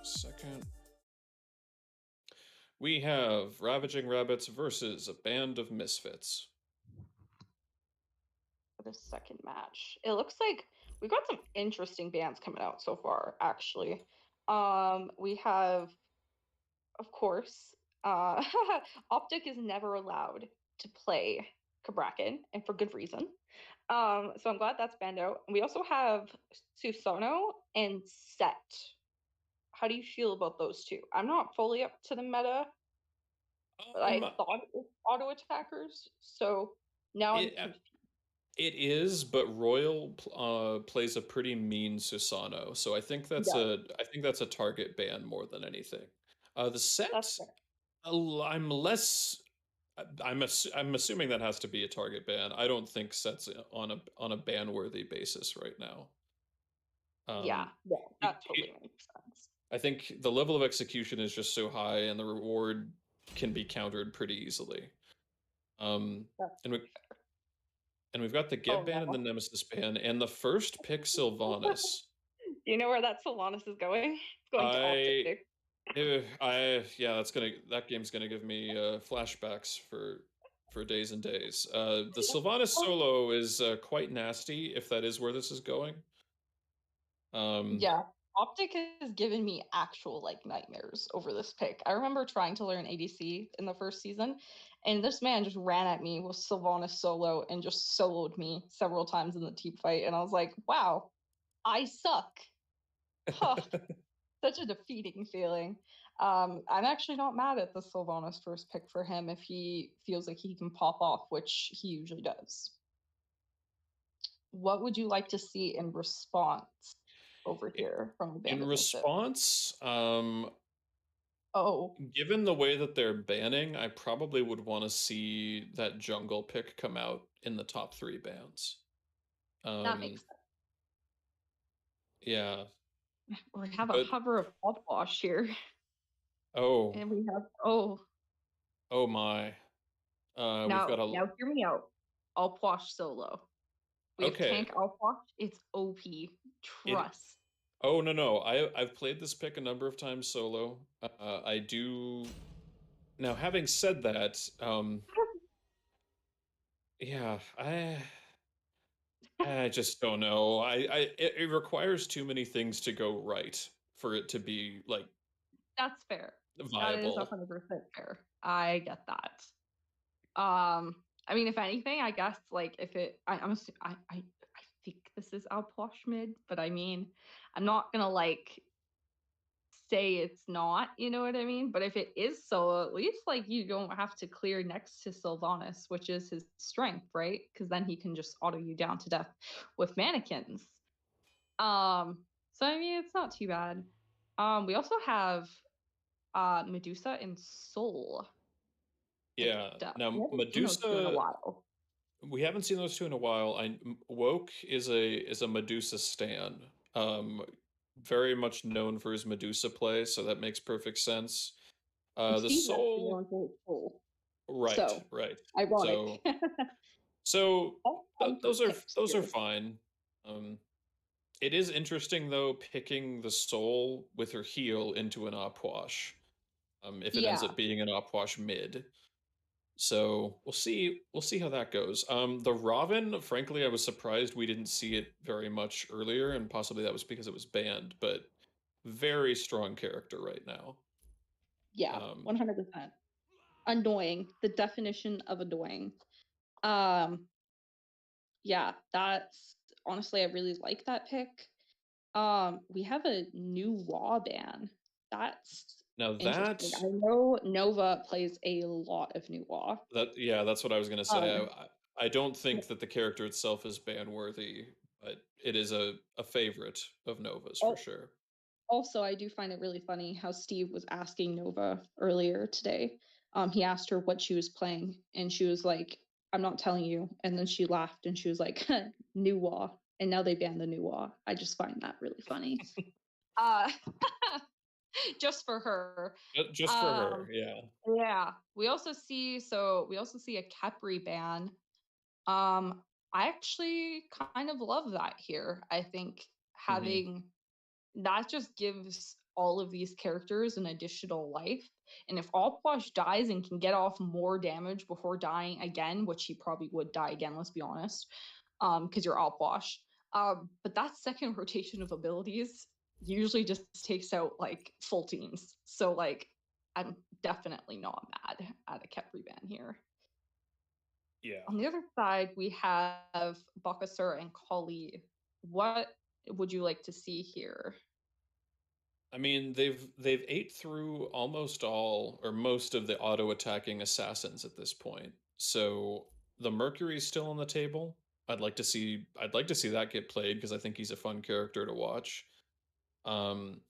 Second. We have Ravaging Rabbats versus a band of Misfits. For the second match. It looks like we've got some interesting bands coming out so far, actually. We have, of course, uh, Optic is never allowed to play Cabrakan, and for good reason. So I'm glad that's banned out. And we also have Susono and Set. How do you feel about those two? I'm not fully up to the meta, but I Um, thought it was auto attackers, so now I'm it confused. it is, but Royal plays a pretty mean Susano, so Yeah, I think that's a target ban more than anything. The that's set, fair. I'm less. I'm assuming that has to be a target ban. I don't think sets on a ban worthy basis right now. Yeah, Um, yeah, it, that it, totally makes sense. I think the level of execution is just so high, and the reward can be countered pretty easily. Um, That's and we've got the oh Geb ban and the no. Nemesis ban, and the first pick Sylvanas. Do you know where that Sylvanas is going? It's going to I, Optic. yeah, that game's gonna give me flashbacks for days and days. The Sylvanas Oh, solo is quite nasty if that is where this is going. Um, yeah. Optic has given me actual like nightmares over this pick. I remember trying to learn ADC in the first season, and this man just ran at me with Sylvanas solo and just soloed me several times in the team fight. And I was like, wow, I suck. Huh. Such a defeating feeling. I'm actually not mad at the Sylvanas first pick for him if he feels like he can pop off, which he usually does. What would you like to see in response over here from the Band in of Misfits? response, Oh, given the way that they're banning, I probably would want to see that jungle pick come out in the top three bans. that Um, makes yeah, sense. We have a but hover of Blood Wash here, oh, and we have oh oh my, we've got a now hear me out. Alpwash solo. We have okay. tank Alpwash. It's OP. It Trust. oh no, I've played this pick a number of times solo. I do now. Having said that, yeah, I just don't know. It requires too many things to go right for it to be like That's fair. That is viable. 100% fair. I get that. I mean, if anything, I guess like if it, I think this is Alpwash mid, but I mean, I'm not gonna like say it's not, you know what I mean? But if it is so, at least like you don't have to clear next to Sylvanas, which is his strength, right? Because then he can just auto you down to death with mannequins. So I mean, it's not too bad. We also have Medusa and Soul Yeah. picked up. We Now haven't seen those two in a Medusa, while. we haven't seen those two in a while. Woke is a Medusa stan. Um, very much known for his Medusa play, so that makes perfect sense. And The Steve's actually Soul, known for his Soul. right, So right. ironic. So so All fun for picks those are here. fine. Um, it is interesting though picking the Soul with her heal into an Opwash. If it ends Yeah, up being an Opwash mid. So we'll see how that goes. The Robin, frankly, I was surprised we didn't see it very much earlier, and possibly that was because it was banned, but very strong character right now. yeah, Um, 100%. Annoying. The definition of annoying. Um, yeah, that's honestly I really like that pick. We have a new Raw ban. That's Now interesting. I know Nova plays a lot of new Raw. yeah, that's what I was gonna say. Um, I don't think that the character itself is ban worthy, but it is a favorite of Nova's for al- sure. Also, I do find it really funny how Steve was asking Nova earlier today. He asked her what she was playing, and she was like, "I'm not telling you." And then she laughed and she was like, "New Wa." And now they banned the New Wa. I just find that really funny. Uh, just for her. Just for her, Um, yeah. yeah. We also see a Kepri ban. I actually kind of love that here. I think Hmm. having that just gives all of these characters an additional life. And if Allplush dies and can get off more damage before dying again, which he probably would die again, let's be honest, because you're Allplush. But that second rotation of abilities usually just takes out like full teams. So like I'm definitely not mad at a Kepri ban here. Yeah. On the other side, we have Bakasur and Kali. What would you like to see here? I mean, they've ate through almost all or most of the auto attacking assassins at this point. So the Mercury's still on the table. I'd like to see that get played because I think he's a fun character to watch. Um,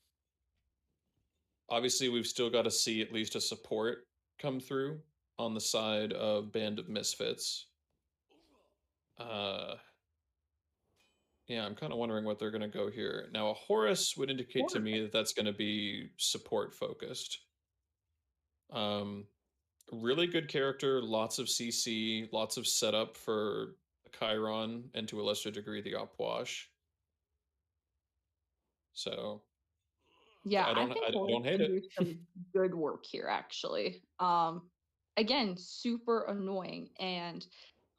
Obviously we've still got to see at least a support come through on the side of Band of Misfits. Uh yeah, I'm kind of wondering what they're going to go here. Now, a Horus would indicate to Or me that that's going to be support focused. Um, Really good character, lots of CC, lots of setup for Chiron, and to a lesser degree the Opwash. So yeah, I think I Horus don't hate can it. do some good work here actually. Again, super annoying and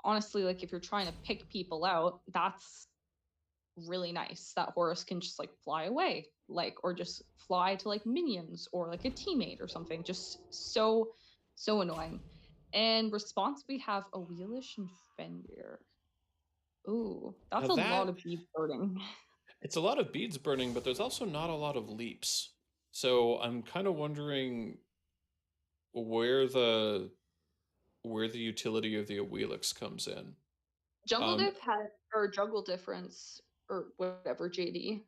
honestly like if you're trying to pick people out, that's really nice that Horus can just like fly away, like or just fly to like minions or like a teammate or something. Just so annoying. And response we have a Wheelish and Fenrir. Ooh, Now that's a lot that of bead burning. it's a lot of beads burning, but there's also not a lot of leaps. So I'm kind of wondering where the where the utility of the Awilix comes in. Jungle Um, Diff had or Jungle Difference or whatever JD.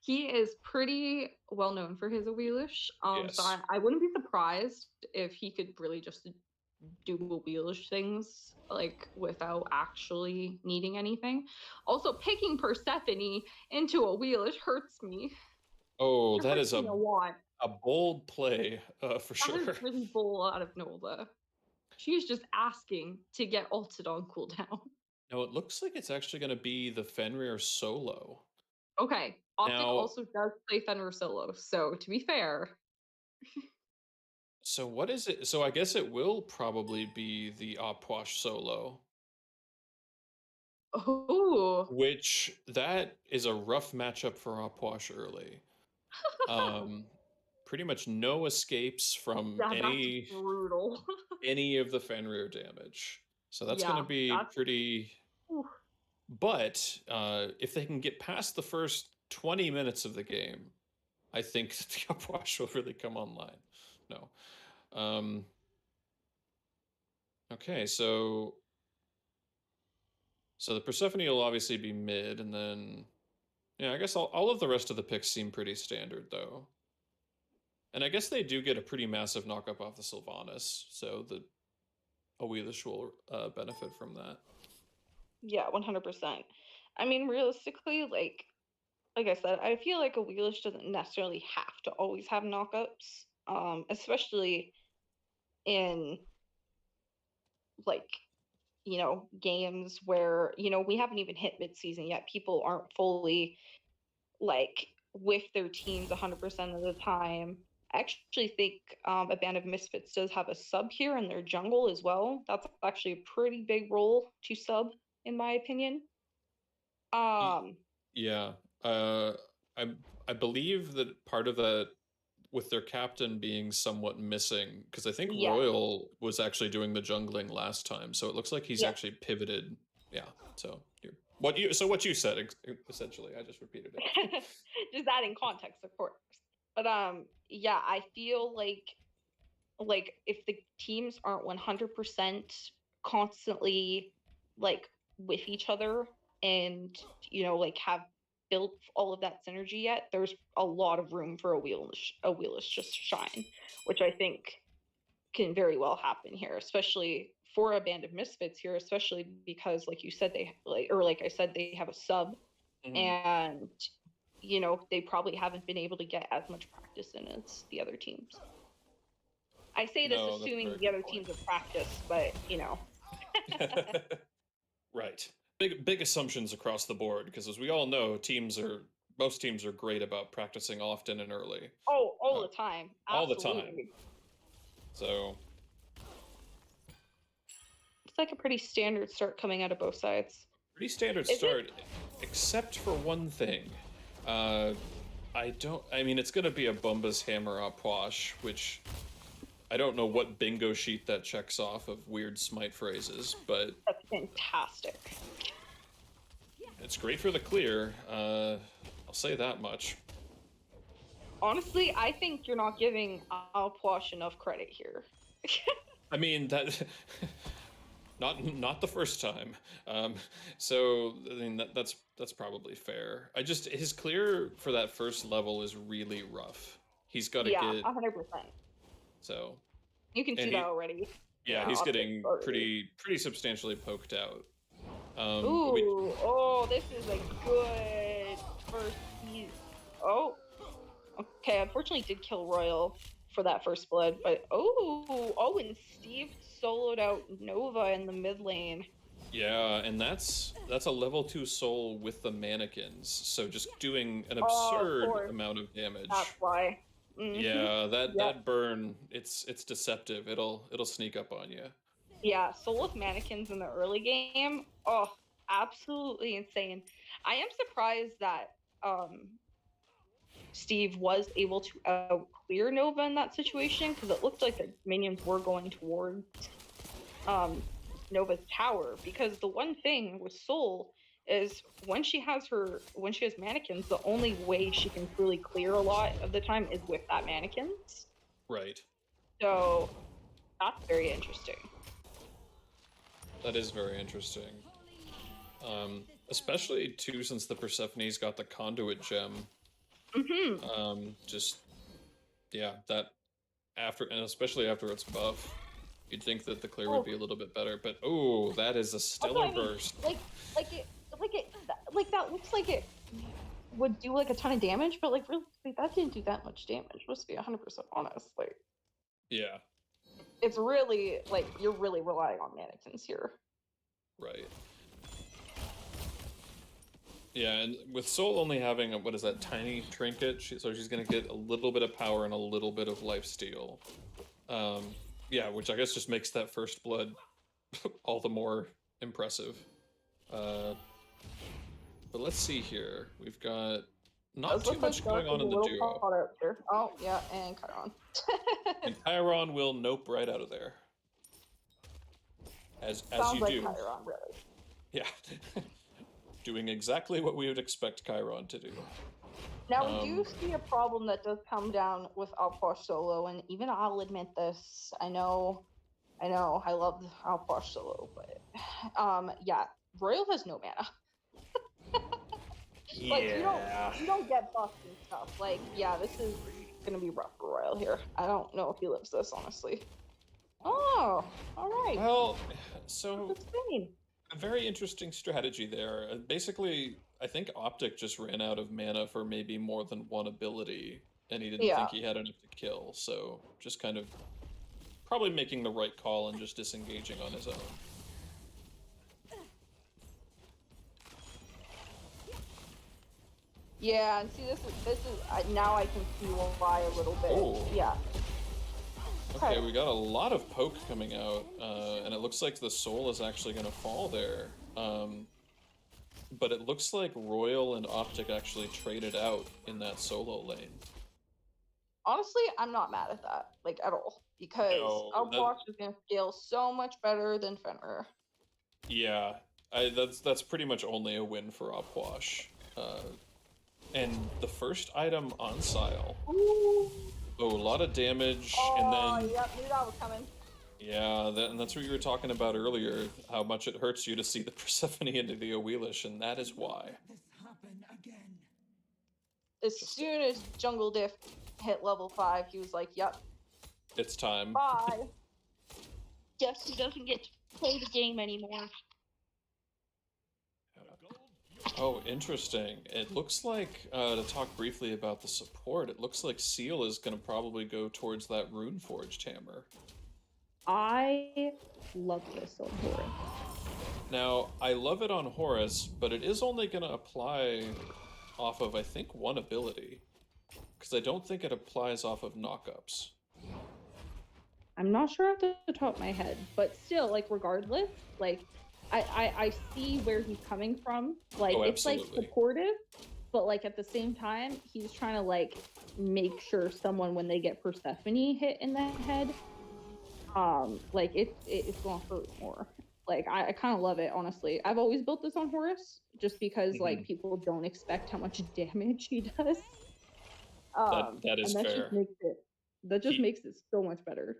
He is pretty well known for his Wheelish. So yes. I wouldn't be surprised if he could really just do wheelish things like without actually needing anything. Also, picking Persephone into a wheelish hurts me. Oh, It that hurts is me a lot. a bold play, for That is sure. really bold out of Nola. She's just asking to get ulted on cooldown. No, it looks like it's actually going to be the Fenrir solo. Okay, Optic Now, also does play Fenrir solo, so to be fair, so what is it? So I guess it will probably be the Opwash solo, oh, which that is a rough matchup for Opwash early. Um, Pretty much no escapes from yeah, that's brutal. any of the Fenrir damage. So that's going to Yeah, be that's pretty. oof. But if they can get past the first 20 minutes of the game, I think the Upwash will really come online. No. Um, okay, so the Persephone will obviously be mid, and then yeah, I guess all of the rest of the picks seem pretty standard though. And I guess they do get a pretty massive knockup off the Sylvanas, so the Awelish will benefit from that. Yeah, 100%. I mean, realistically, like I said, I feel like a wheelish doesn't necessarily have to always have knockups, especially in like games where we haven't even hit mid-season yet. People aren't fully like with their teams 100% of the time. I actually think a band of misfits does have a sub here in their jungle as well. That's actually a pretty big role to sub, in my opinion. Um, Yeah, uh, I I believe that part of that with their captain being somewhat missing, because I think yeah, Royal was actually doing the jungling last time, so it looks like he's yeah. actually pivoted. Yeah, so what you said essentially, I just repeated it. Just adding context, of course. But yeah, I feel like if the teams aren't 100% constantly like with each other and like have built all of that synergy yet, there's a lot of room for a wheelish just shine, which I think can very well happen here, especially for a band of misfits here, especially because like you said like I said they have a sub, Mhm. and they probably haven't been able to get as much practice in as the other teams. I say this No, that's a assuming very the good other point. teams have practice, but Right. Big assumptions across the board because as we all know, teams are most teams are great about practicing often and early, Oh, all uh, the time. all the time. Absolutely. So It's like a pretty standard start coming out of both sides. pretty standard Is it? start, except for one thing. Uh, I don't. I mean, it's going to be a Bumba's Hammer Apwash, which I don't know what bingo sheet that checks off of weird smite phrases, but That's fantastic. it's great for the clear. I'll say that much. Honestly, I think you're not giving Alpwash enough credit here. I mean that. Not the first time. Um, so I mean that's probably fair. I just his clear for that first level is really rough. He's got to Yeah, get 100%. so, You can and see that already. yeah, Yeah, he's optics getting already. pretty substantially poked out. But we Ooh, oh, this is a good first piece. Oh, okay. Unfortunately, did kill Royal for that first blood, but oh, and Steve soloed out Nova in the mid lane. yeah, and that's a level 2 soul with the mannequins, so just doing an Oh, of absurd course. amount of That's damage. why. Mm-hmm. Yeah, that Yep. that burn, it's deceptive. It'll sneak up on you. Yeah, Soul of Mannequins in the early game. Oh, absolutely insane. I am surprised that Steve was able to clear Nova in that situation because it looked like the minions were going towards um, Nova's tower. Because the one thing with Soul is when she has mannequins, the only way she can truly clear a lot of the time is with that mannequins. Right. So that's very interesting. That is very interesting. Especially too since the Persephone's got the conduit gem. Mm-hmm. Just yeah, that after and especially after its buff, you'd think that the clear would Oh, be a little bit better. But oh, that is a that's stellar what I mean. burst. Like that looks like it would do like a ton of damage, but like really, that didn't do that much damage. Let's be 100% honest. Like, Yeah. it's really like you're really relying on mannequins here. Right. Yeah, and with Soul only having a, what is that, tiny trinket, so she's gonna get a little bit of power and a little bit of lifesteal. Yeah, which I guess just makes that first blood all the more impressive. Uh, but let's see here. We've got not Does too look like much Dark going is on a in the little duo. caught up here. Oh yeah, and Chiron. And Chiron will nope right out of there. As Sounds you like do. Chiron, really. Yeah. Doing exactly what we would expect Chiron to do. Now we do see a problem that does come down with Alposh solo, and even I'll admit this. I know, I love Alposh solo, but yeah, Royal has no mana. Yeah. Like you don't get buffs and stuff. Like, yeah, this is gonna be rough for Royal here. I don't know if he lives this, honestly. Oh, all right. Well, so That's insane. a very interesting strategy there. Basically, I think Optic just ran out of mana for maybe more than one ability, and he didn't Yeah. think he had enough to kill, so just kind of probably making the right call and just disengaging on his own. Yeah, and see, this is now I can see why a little bit. Oh. Yeah. Okay, we got a lot of poke coming out, and it looks like the soul is actually going to fall there. But it looks like Royal and Optic actually traded out in that solo lane. Honestly, I'm not mad at that, like at all, because Outwatch is going to scale so much better than Fenrir. Yeah, that's pretty much only a win for Opwash. And the first item on Sile. Ooh. Oh, a lot of damage, Oh, and then yep, knew that was coming. yeah, and that's what you were talking about earlier. How much it hurts you to see the Persephone into the Awelish, and that is why. As soon as Jungle Diff hit level 5, he was like, "Yep, it's time." Bye." Guess he doesn't get to play the game anymore. Oh, interesting. It looks like, to talk briefly about the support, it looks like Seal is going to probably go towards that Rune Forged hammer. I love this on Horus. Now, I love it on Horus, but it is only going to apply off of, I think, one ability. Because I don't think it applies off of knockups. I'm not sure off the top of my head, but still, like, regardless, like, I see where he's coming from. Like, Oh, it's like absolutely. supportive, but like at the same time, he's trying to like make sure someone when they get Persephone hit in the head, like it's gonna hurt more. Like I kind of love it, honestly. I've always built this on Horus just because like Mhm. people don't expect how much damage he does. That is And fair. that just He makes it so much better.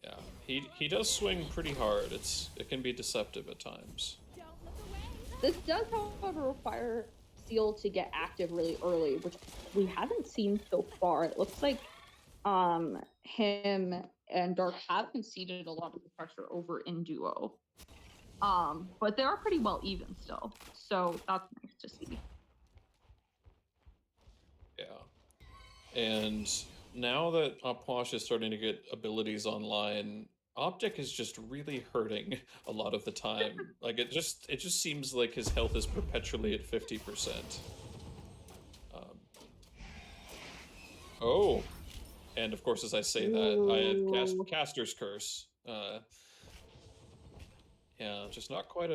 Yeah, he does swing pretty hard. It can be deceptive at times. This does, however, require Seal to get active really early, which we haven't seen so far. It looks like him and Dark have conceded a lot of the pressure over in duo. But they are pretty well even still. So that's nice to see. Yeah. And now that Opwash is starting to get abilities online, Optic is just really hurting a lot of the time. Like it just seems like his health is perpetually at 50%. Um, oh, and of course, as I say that, I have Ooh. Caster's Curse. Yeah, just not quite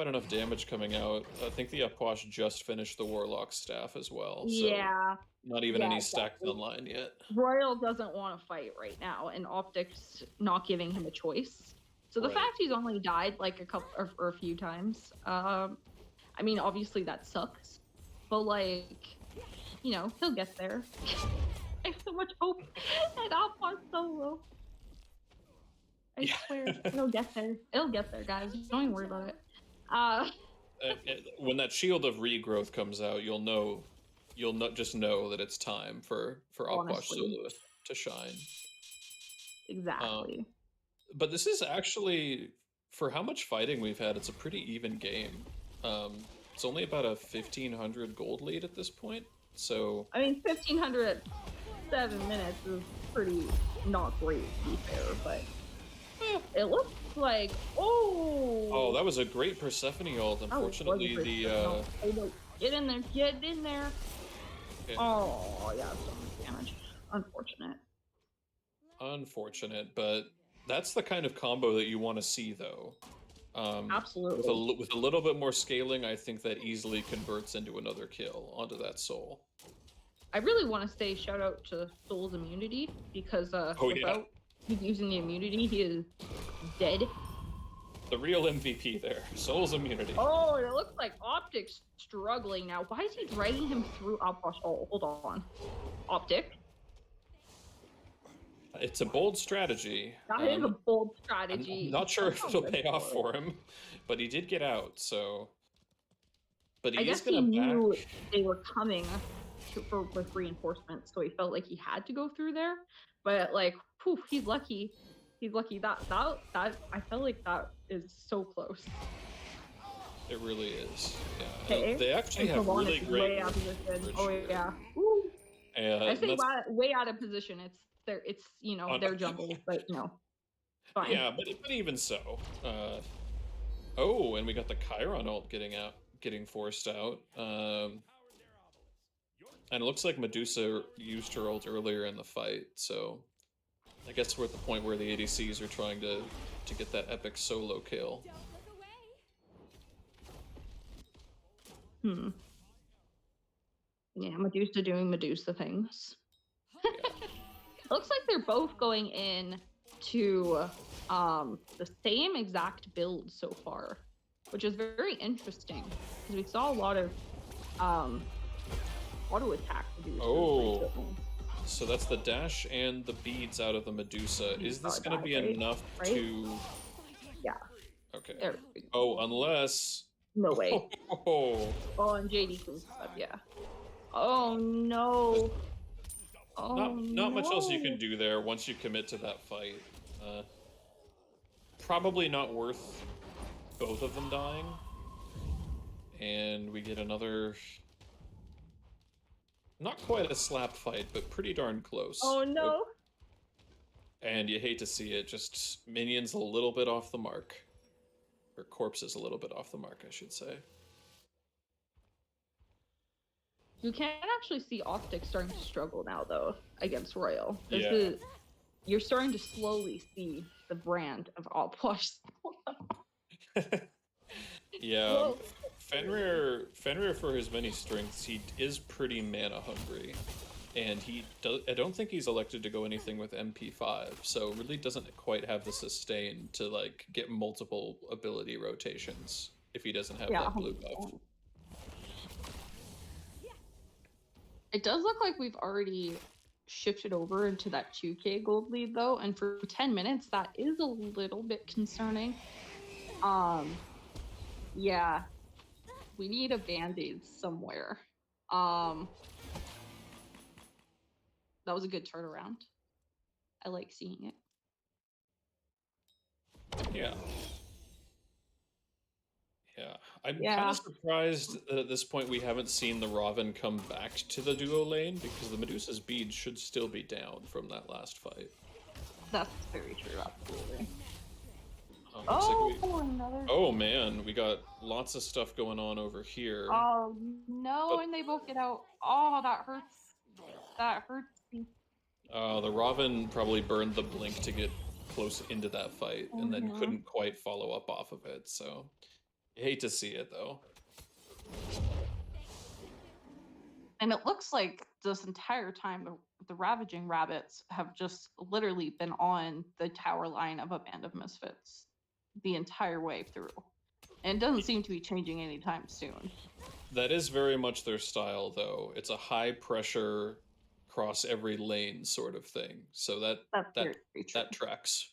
enough damage coming out. I think the Upwash just finished the Warlock staff as well, so Yeah. not even Yeah, any stacks exactly. online yet. Royal doesn't want to fight right now, and Optic's not giving him a choice. So the Right. fact he's only died like a couple or a few times, I mean, obviously that sucks, but like, he'll get there. I have so much hope, and I'll pause solo. I Yeah. swear, it'll get there. It'll get there, guys. Don't even worry about it. Uh, When that Shield of Regrowth comes out, you'll not just know that it's time for Upwash honestly, Soloist to shine. Um, exactly. but this is actually, for how much fighting we've had, it's a pretty even game. It's only about a 1,500 gold lead at this point, so I mean, 1,500 at 7 minutes is pretty not great, to be fair, but eh. it looks like, Oh, oh, that was a great Persephone ult. that was a Unfortunately, great the shot. No, oh, no, get in there, get in there. yeah, Oh, yeah, so much damage. Unfortunate. unfortunate, but that's the kind of combo that you want to see, though. Absolutely. With a little bit more scaling, I think that easily converts into another kill onto that soul. I really want to say shout out to Soul's immunity because Oh yeah, without using the immunity, he is dead. the real MVP there, Soul's immunity. Oh, it looks like Optic's struggling now. Why is he dragging him through Outpost? Oh, hold on. Optic. It's a bold strategy. That is a bold I'm strategy. not sure That's if not it'll good pay off for it. for him, but he did get out. So, but I he is guess he gonna back. knew they were coming with reinforcements, so he felt like he had to go through there. But like, poof, he's lucky. He's lucky that I felt like that is so close. It really is. Yeah, and Okay, they actually and have Sylvanas really is great way out of position. coverage Oh here. yeah. Woo. I And say that's way out of position. It's on. their jungle, but fine. Yeah, but even so. Oh, and we got the Chiron ult getting forced out. And it looks like Medusa used her ult earlier in the fight, so I guess we're at the point where the ADCs are trying to get that epic solo kill. Hmm. Yeah, Medusa doing Medusa things. Yeah. Looks like they're both going in to the same exact build so far, which is very interesting because we saw a lot of um, auto attack Medusas Oh, recently. so that's the dash and the beads out of the Medusa. You Is saw this gonna that, be right? enough Right? to? Yeah. Okay. There we Oh, go. unless. No way. Oh, Oh, and JD cleans up. Yeah. Oh no. Oh not much else you can no. do there once you commit to that fight. Uh, Probably not worth both of them dying. And we get another, not quite a slap fight, but pretty darn close. Oh no. And you hate to see it, just minions a little bit off the mark. Or corpses a little bit off the mark, I should say. You can actually see Optic starting to struggle now, though, against Royal. Yeah. You're starting to slowly see the brand of all plush. Yeah, Whoa. Fenrir for his many strengths, he is pretty mana hungry, and I don't think he's elected to go anything with MP5, so really doesn't quite have the sustain to like get multiple ability rotations if he doesn't have Yeah, that blue buff. 100%. It does look like we've already shifted over into that 2K gold lead though, and for 10 minutes that is a little bit concerning. Yeah, we need a band-aid somewhere. That was a good turnaround. I like seeing it. Yeah. Yeah, I'm kind Yeah, of surprised that at this point we haven't seen the Raven come back to the duo lane because the Medusa's bead should still be down from that last fight. that's very true, absolutely. Looks like Oh, another. oh man, we got lots of stuff going on over here. Oh no, But and they both get out. Oh, that hurts. That hurts me. the Raven probably burned the blink to get close into that fight and then Mm-hmm. couldn't quite follow up off of it. So you hate to see it though. And it looks like this entire time the Ravaging Rabbits have just literally been on the tower line of a band of Misfits the entire way through. And it doesn't seem to be changing anytime soon. That is very much their style though. It's a high pressure cross every lane sort of thing. So That's that very, very true. that tracks.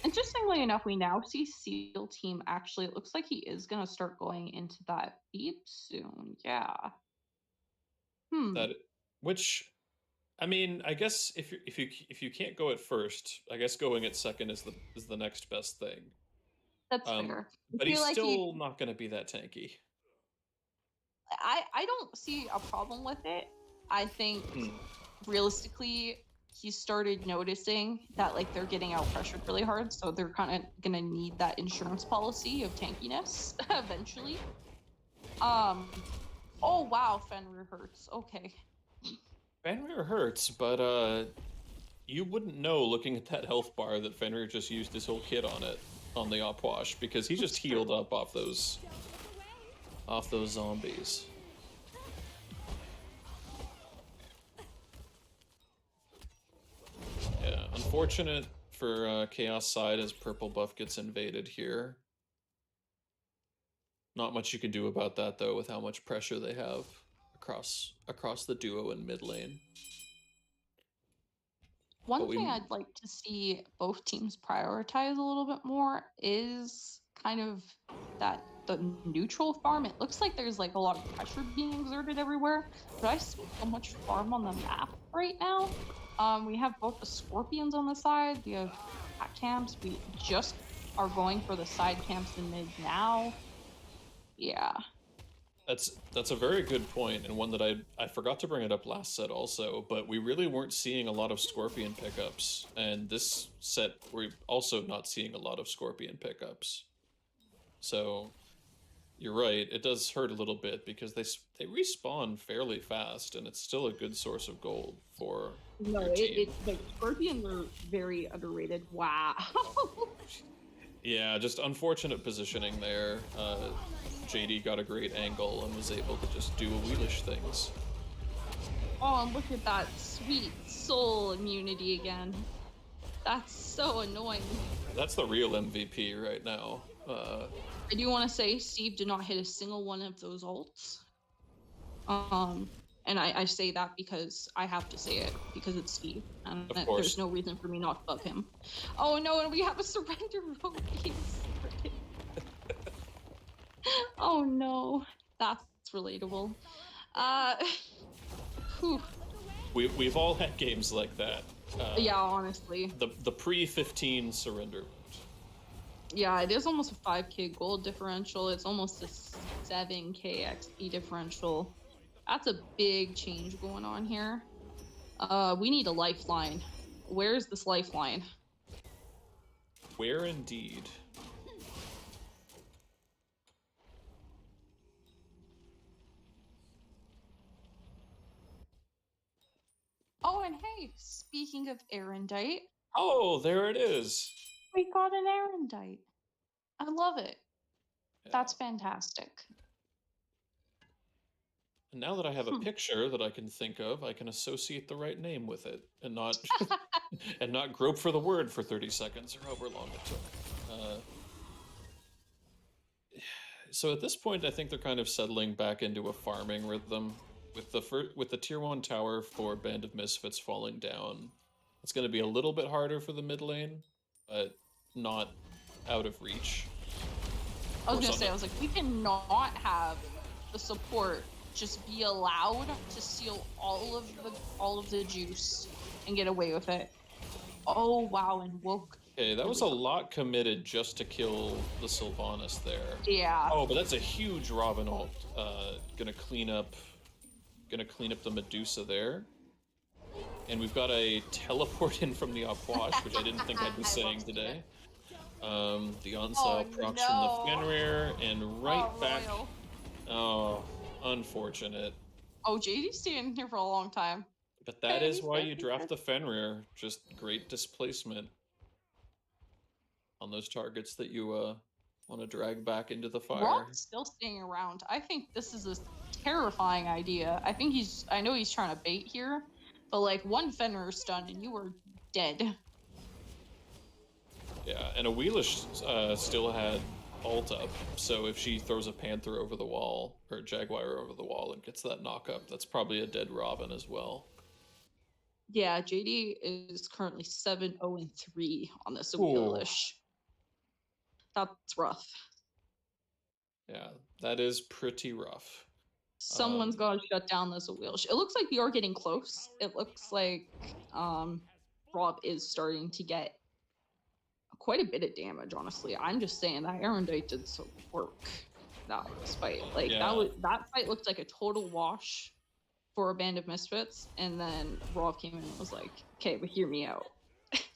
Interestingly enough, we now see Seal Team actually, it looks like he is going to start going into that beep soon. Yeah. That which I mean, I guess if you can't go at first, I guess going at second is the next best thing. That's fair. I But feel he's like he, still not going to be that tanky. I don't see a problem with it. I think Hmm. realistically, he started noticing that like they're getting out pressured really hard, so they're kind of gonna need that insurance policy of tankiness eventually. Oh wow, Fenrir hurts. Okay. Fenrir hurts, but you wouldn't know looking at that health bar that Fenrir just used his whole kit on it on the Opwash because he just That's healed true. up off those zombies. Yeah, unfortunate for Chaos side as purple buff gets invaded here. Not much you can do about that though with how much pressure they have across the duo in mid lane. But One thing we I'd like to see both teams prioritize a little bit more is kind of that the neutral farm. It looks like there's like a lot of pressure being exerted everywhere, but I see so much farm on the map right now. We have both the Scorpions on the side, we have back camps, we just are going for the side camps in mid now. Yeah. that's a very good point and one that I forgot to bring it up last set also, but we really weren't seeing a lot of Scorpion pickups, and this set we're also not seeing a lot of Scorpion pickups. So you're right, it does hurt a little bit because they respawn fairly fast, and it's still a good source of gold for No, your team. the Scorpions are very underrated. Wow. Yeah, just unfortunate positioning there. JD got a great angle and was able to just do wheelish things. Oh, and look at that sweet soul immunity again. That's so annoying. That's the real MVP right now. I do want to say Steve did not hit a single one of those ults. And I say that because I have to say it because it's Steve, and Of there's course. no reason for me not to love him. Oh no, and we have a surrender vote being started. Oh no, that's relatable. Uh, whew. We've all had games like that. Yeah, honestly. The pre-15 surrender. Yeah, it is almost a 5k gold differential. It's almost a 7k XP differential. That's a big change going on here. We need a lifeline. Where's this lifeline? Where indeed? Oh, and hey, speaking of Erendite, Oh, there it is. we got an Erendite. I love it. Yeah. That's fantastic. And now that I have a Hmm. picture that I can think of, I can associate the right name with it and not and not grope for the word for 30 seconds or however long it took. So at this point, I think they're kind of settling back into a farming rhythm with the tier 1 tower for Band of Misfits falling down. It's going to be a little bit harder for the mid lane, but not out of reach. Of I was course, gonna say, I was like, we cannot have the support just be allowed to steal all of the juice and get away with it. Oh wow, and woke. okay, that was Really a lot committed just to kill the Sylvanas there. yeah. Oh, but that's a huge Robin ult. Gonna clean up the Medusa there. And we've got a teleport in from the Opwash, which I didn't think I'd be I love saying seeing it. today. The Oh Onsal procs from the no. Fenrir, and right Oh, back. Royal. Oh, unfortunate. Oh, JD's staying here for a long time. But that is why you draft the Fenrir. Just great displacement on those targets that you want to drag back into the fire. Rob's still staying around. I think this is a terrifying idea. I know he's trying to bait here, but like one Fenrir stun and you were dead. Yeah, and a Wheelish still had ult up, so if she throws a Panther over the wall, or a Jaguar over the wall and gets that knock up, that's probably a dead Robin as well. Yeah, JD is currently 7-0-3 on this Wheelish. That's rough. Yeah, that is pretty rough. Someone's got to shut down this Wheelish. It looks like we are getting close. It looks like Rob is starting to get quite a bit of damage, honestly. I'm just saying that Erendite did some work that fight. Like that fight looked like a total wash for a Band of Misfits, and then Rob came in and was like, okay, but hear me out.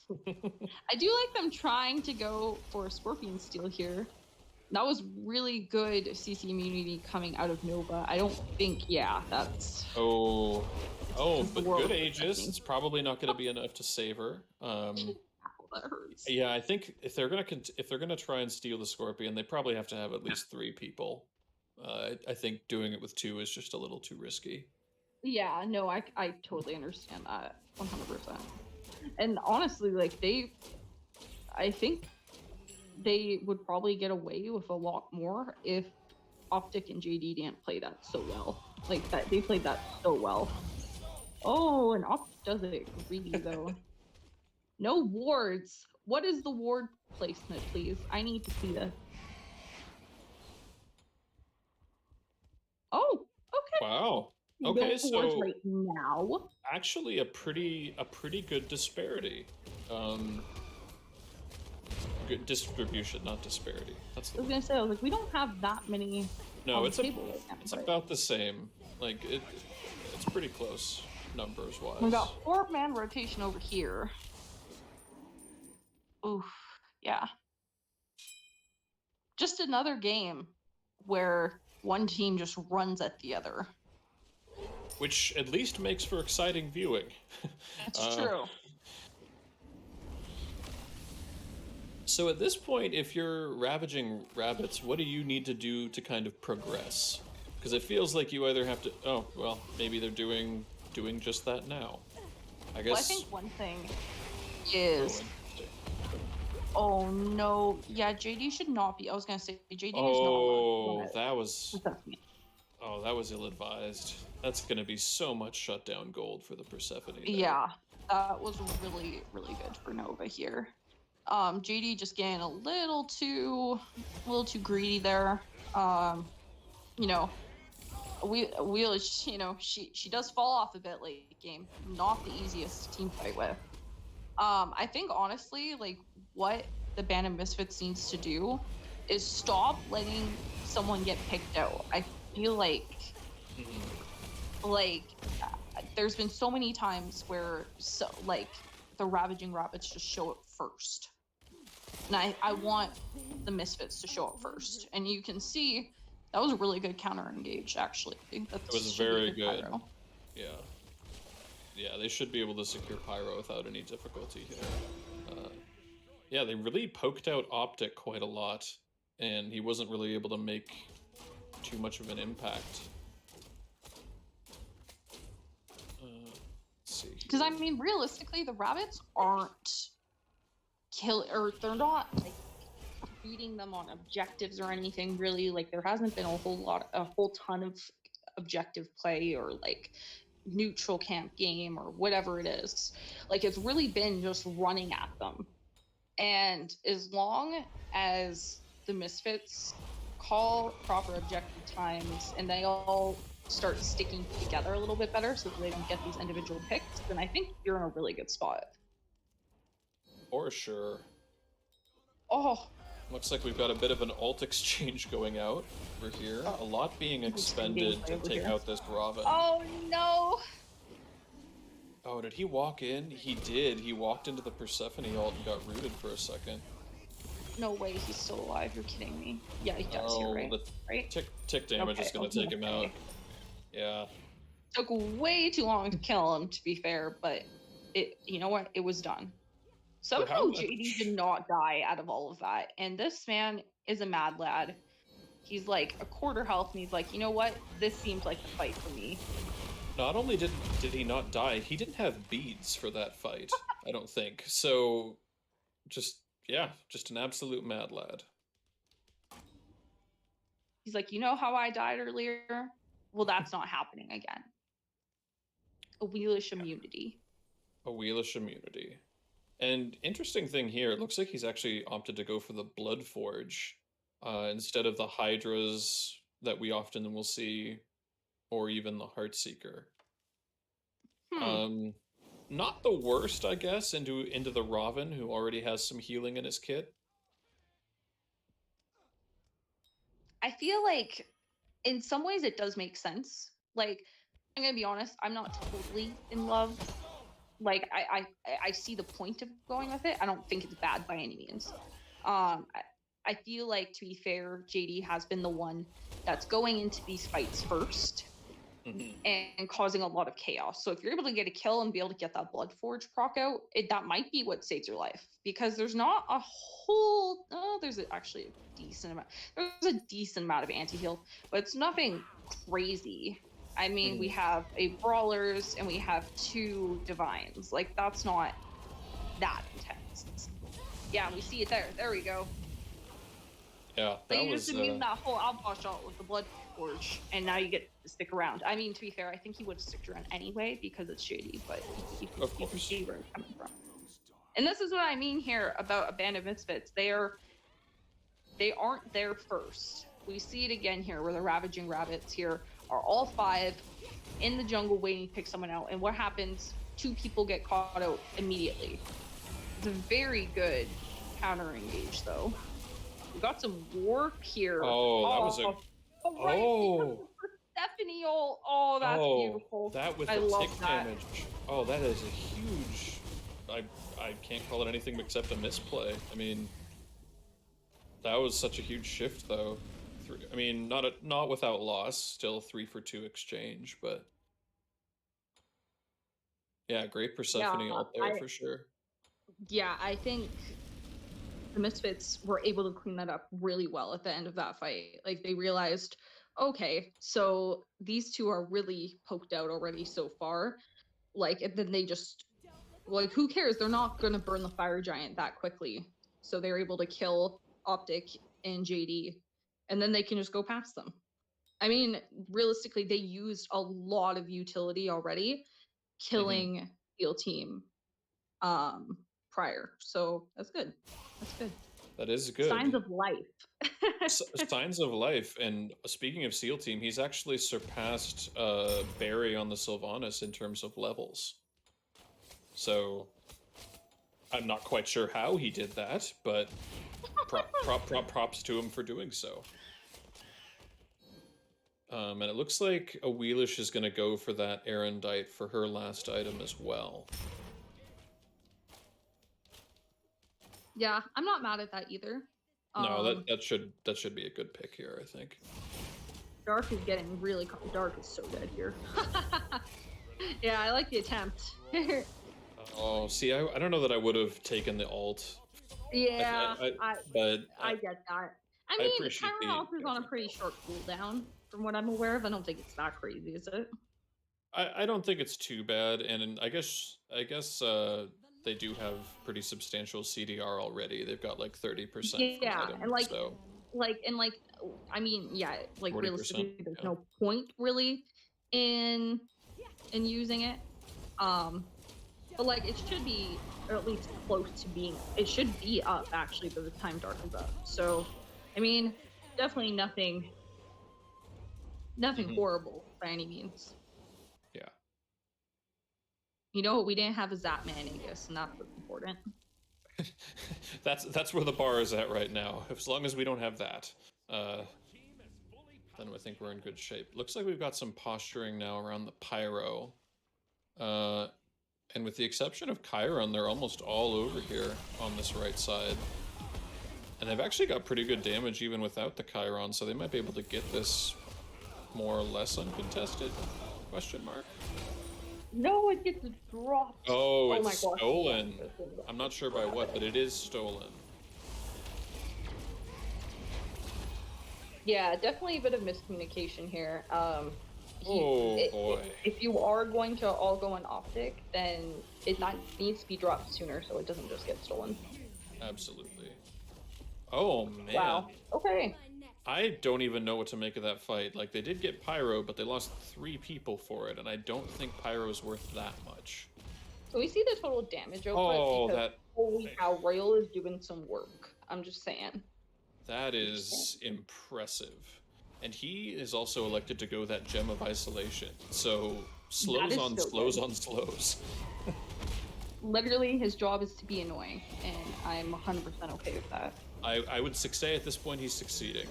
I do like them trying to go for a Scorpion Steel here. That was really good CC immunity coming out of Nova. I don't think, that's... Oh, but good Aegis. It's probably not going to be enough to save her. That hurts. Yeah, I think if they're gonna try and steal the Scorpion, they probably have to have at least 3 people. I think doing it with 2 is just a little too risky. Yeah, no, I totally understand that 100%. And honestly, like I think they would probably get away with a lot more if Optic and JD didn't play that so well. Like that, they played that so well. Oh, and Optic does it greedy though. No wards. What is the ward placement, please? I need to see this. Oh, okay. Wow. Okay, so right now. Actually, a pretty good disparity. Good distribution, not disparity. That's the I was gonna say, I was like, we don't have that many. No, it's about the same. Like it's pretty close numbers wise. We got 4-man rotation over here. Oof, yeah. Just another game where one team just runs at the other. Which at least makes for exciting viewing. That's true. So at this point, if you're ravaging rabbits, what do you need to do to kind of progress? Because it feels like you either have to... Oh, well, maybe they're doing just that now. I guess... Well, I think one thing is... Oh, no. Yeah, JD should not be... I was going to say, JD is not... Oh, that was... Oh, that was ill-advised. That's going to be so much shutdown gold for the Persephone there. Yeah, that was really, really good for Nova here. JD just getting a little too greedy there. You know, she does fall off a bit late game. Not the easiest team fight with. I think honestly, like what the Band of Misfits needs to do is stop letting someone get picked out. I feel like there's been so many times where the Ravaging Rabbats just show up first. And I want the Misfits to show up first. And you can see that was a really good counter engage, actually. It was very good. Yeah. Yeah, they should be able to secure Pyro without any difficulty here. Yeah, they really poked out Optic quite a lot, and he wasn't really able to make too much of an impact. Let's see Because here. I mean, realistically, the rabbits aren't or they're not like beating them on objectives or anything really. Like there hasn't been a whole ton of objective play or like neutral camp game or whatever it is. Like it's really been just running at them. And as long as the Misfits call proper objective times and they all start sticking together a little bit better so that they can get these individual picks, then I think you're in a really good spot. For sure. Oh, Looks like we've got a bit of an ult exchange going out over here. oh A lot being interesting expended gameplay to over take here. out this Raven. Oh no! Oh, did he walk in? He did. He walked into the Persephone ult and got rooted for a second. No way, he's still alive. You're kidding me. Yeah, he does. Oh, You're right. the Right? tick damage is going to take him out. Yeah. Took way too long to kill him, to be fair, but you know what? It was done. For how Somehow much? JD did not die out of all of that. And this man is a mad lad. He's like a quarter health, and he's like, you know what? This seems like the fight for me. Not only did he not die, he didn't have beads for that fight, I don't think. So, just an absolute mad lad. He's like, you know how I died earlier? Well, that's not happening again. A wheelish immunity. A wheelish immunity. And interesting thing here, it looks like he's actually opted to go for the Blood Forge instead of the Hydras that we often will see, or even the Heartseeker. Not the worst, I guess, into the Raven, who already has some healing in his kit. I feel like in some ways it does make sense. Like, I'm gonna be honest, I'm not totally in love. Like, I see the point of going with it. I don't think it's bad by any means. I feel like, to be fair, JD has been the one that's going into these fights first and causing a lot of chaos. So if you're able to get a kill and be able to get that Blood Forge proc out, that might be what saves your life, because there's not a whole there's actually a decent amount. There's a decent amount of anti-heal, but it's nothing crazy. I mean, we have a Brawlers and we have 2 Divines. Like, that's not that intense. Yeah, we see it there. There we go. Yeah, that you just immune that whole Outlaw shot with the Blood Forge, and now you get to stick around. I mean, to be fair, I think he would have sticked around anyway because it's shady, but you can see where it's coming from. And this is what I mean here about a band of Misfits. They aren't there first. We see it again here, where the Ravaging Rabbits here are all 5 in the jungle waiting to pick someone out. And what happens? 2 people get caught out immediately. It's a very good counter engage, though. We got some work here. Oh, that was a... Right, Stephanie, that's beautiful. That with I the love tick that. damage. Oh, that is a huge... I can't call it anything except a misplay. I mean, that was such a huge shift, though. I mean, not without loss. Still 3 for 2 exchange, but yeah, great Persephone out there for sure. Yeah, I think the Misfits were able to clean that up really well at the end of that fight. Like, they realized, okay, so these 2 are really poked out already so far. Like, and then they just, like, who cares? They're not going to burn the Fire Giant that quickly. So they're able to kill Optic and JD, and then they can just go past them. I mean, realistically, they used a lot of utility already, killing Steel Team prior. So that's good. That's good. That is good. Signs of life. Signs of life. And speaking of SEAL Team, he's actually surpassed Barry on the Sylvanas in terms of levels. So I'm not quite sure how he did that, but props to him for doing so. And it looks like a Wheelish is going to go for that Erendite for her last item as well. Yeah, I'm not mad at that either. No, that should be a good pick here, I think. Dark is getting really dark is so dead here. Yeah, I like the attempt. Oh, see, I don't know that I would have taken the alt, Yeah, but I get that. I I mean, appreciate Chiron the Altars on a effort pretty though. short cooldown, from what I'm aware of. I don't think it's that crazy, is it? I don't think it's too bad, and I guess they do have pretty substantial CDR already. They've got like 30% from Yeah, item, and so I mean, yeah, like 40%. realistically, there's Yeah. no point really in using it. Um, but like it should be, or at least close to being. It should be up actually by the time dark is up. So, I mean, definitely nothing Hmm. horrible by any means. Yeah. You know what? We didn't have a Zapman Angus, and that's what's important. That's where the bar is at right now. As long as we don't have that, uh, then I think we're in good shape. Looks like we've got some posturing now around the pyro. Uh, and with the exception of Chiron, they're almost all over here on this right side. And they've actually got pretty good damage even without the Chiron, so they might be able to get this more or less uncontested? Question mark. No, it gets dropped. Oh, Oh it's my gosh. stolen. I'm not sure by what, but it is stolen. Yeah, definitely a bit of miscommunication here. Oh boy. If you are going to all go on optic, then that needs to be dropped sooner so it doesn't just get stolen. Absolutely. Oh Wow. man. Okay. I don't even know what to make of that fight. Like, they did get Pyro, but they lost 3 people for it, and I don't think Pyro's worth that much. So we see the total damage output Oh, because that holy cow, Royal is doing some work. I'm just saying. that I'm just saying. is impressive. And he is also elected to go that Gem of Isolation. So, That slows is on so slows good. on slows. Literally, his job is to be annoying, and I'm 100% okay with that. I would say at this point he's succeeding.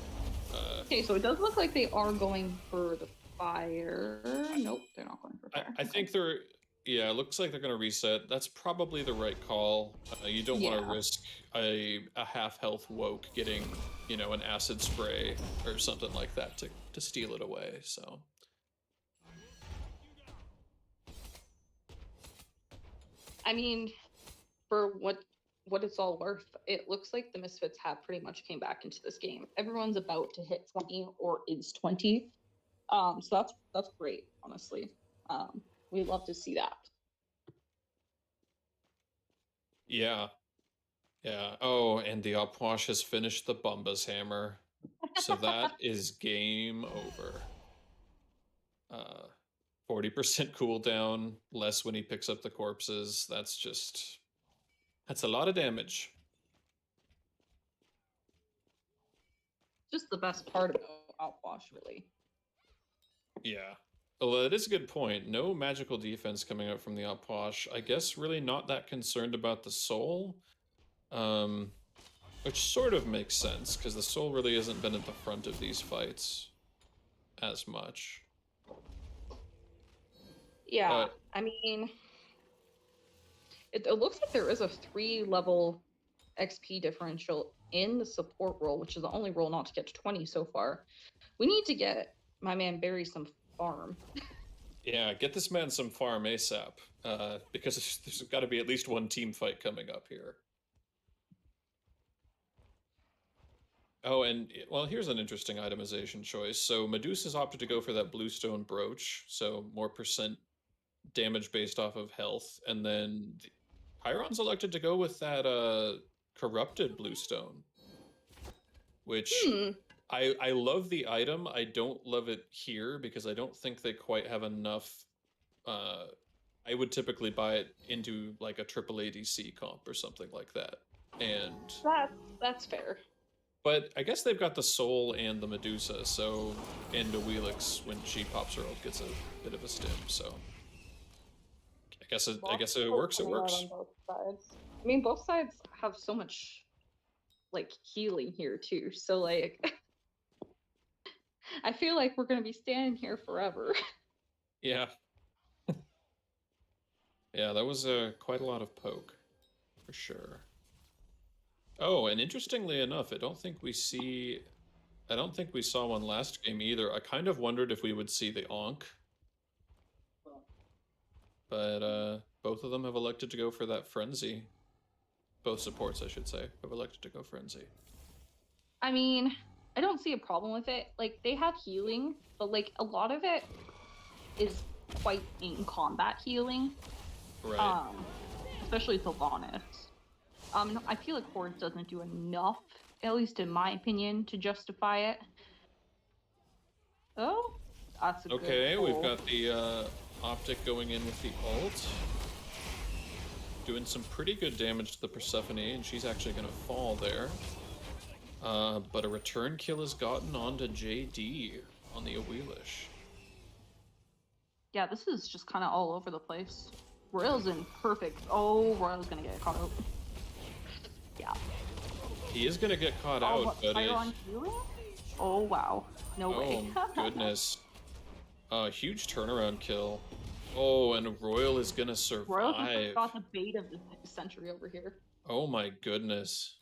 Okay, so it does look like they are going for the fire. Nope, they're not going for fire. I Okay. think they're, yeah, it looks like they're going to reset. That's probably the right call. You don't want to Yeah. risk a half health woke getting, an acid spray or something like that to steal it away. So, I mean, for what it's all worth, it looks like the Misfits have pretty much came back into this game. Everyone's about to hit 20 or is 20. So that's great, honestly. We love to see that. yeah. Yeah. Oh, and the Opwash has finished the Bumba's hammer. So that is game over. 40% cooldown, less when he picks up the corpses. That's a lot of damage. Just the best part about Outwash, really. Yeah. Well, that is a good point. No magical defense coming out from the Opwash. I guess really not that concerned about the soul. Um, which sort of makes sense, because the soul really hasn't been at the front of these fights as much. Yeah, But I mean, it looks like there is a 3 level XP differential in the support role, which is the only role not to get to 20 so far. We need to get my man Barry some farm. yeah, get this man some farm ASAP, because there's got to be at least one team fight coming up here. Oh, and well, here's an interesting itemization choice. So Medusa's opted to go for that bluestone brooch, so more percent damage based off of health, and then Chiron's elected to go with that corrupted bluestone, which Hmm. I love the item. I don't love it here because I don't think they quite have enough. Uh, I would typically buy it into like a triple ADC comp or something like that, and That's fair. but I guess they've got the Soul and the Medusa, so and the Wheelix when she pops her ult gets a bit of a stim. So I guess if it Both works, it coming out on works. both sides. I mean, both sides have so much like healing here too. So like, I feel like we're gonna be standing here forever. Yeah, yeah, that was quite a lot of poke for sure. Oh, and interestingly enough, I don't think we saw one last game either. I kind of wondered if we would see the Ankh. but both of them have elected to go for that frenzy. Both supports, I should say, have elected to go frenzy. I mean, I don't see a problem with it. Like, they have healing, but like a lot of it is quite in combat healing. Right. Especially Sylvanas. I feel like Horde doesn't do enough, at least in my opinion, to justify it. Oh, that's a good Okay, we've pull. got the Optic going in with the ult. Doing some pretty good damage to the Persephone, and she's actually going to fall there. But a return kill has gotten onto JD on the Awelish. Yeah, this is just kind of all over the place. Royal's in perfect. Oh, Royal's gonna get caught out. Yeah. He is going to get caught Oh, out, but Iron healing? Oh, wow. No way. oh, goodness. Huge turnaround kill. Oh, and Royal is going to Royal just survive. got the bait of the century over here. Oh my goodness.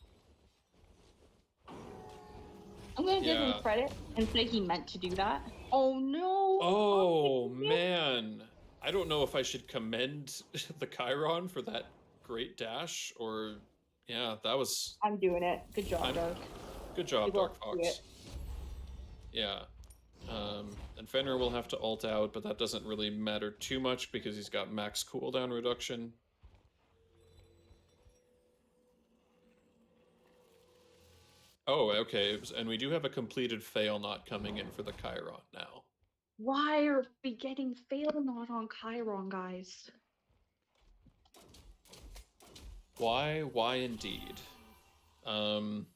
I'm gonna give him Yeah. credit and say he meant to do that. Oh no! Oh man. I don't know if I should commend the Chiron for that great dash or yeah, that was I'm doing it. Good job, Dark. good job, People Dark see it. Fox. Yeah. And Fenrir will have to ult out, but that doesn't really matter too much because he's got max cooldown reduction. Oh, okay. And we do have a completed fail not coming in for the Chiron now. Why are we getting fail not on Chiron, guys? Why? Why indeed? Um,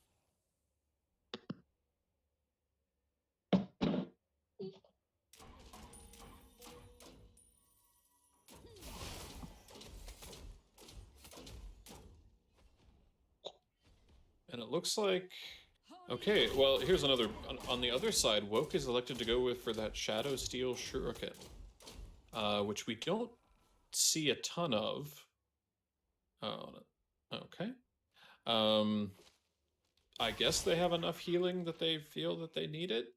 and it looks like... Okay, well, here's another... On the other side, Woke is elected to go with for that Shadow Steel Shuriken, which we don't see a ton of. Oh, okay. I guess they have enough healing that they feel that they need it,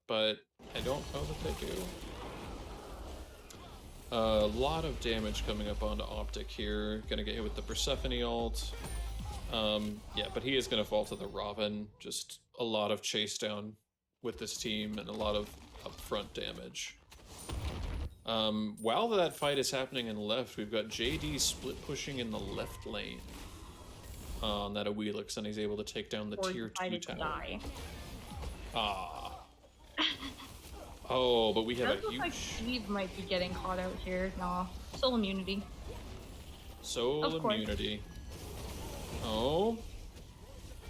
but I don't know that they do. A lot of damage coming up onto Optic here. Gonna get hit with the Persephone ult. Yeah, but he is gonna fall to the Robin. Just a lot of chase down with this team and a lot of upfront damage. While that fight is happening in left, we've got JD split pushing in the left lane on that Awelix, and he's able to take down the tier 2 tower. Ah. Oh, but we have a huge... like Steve might be getting caught out here. Nah, soul immunity. Soul immunity. Oh.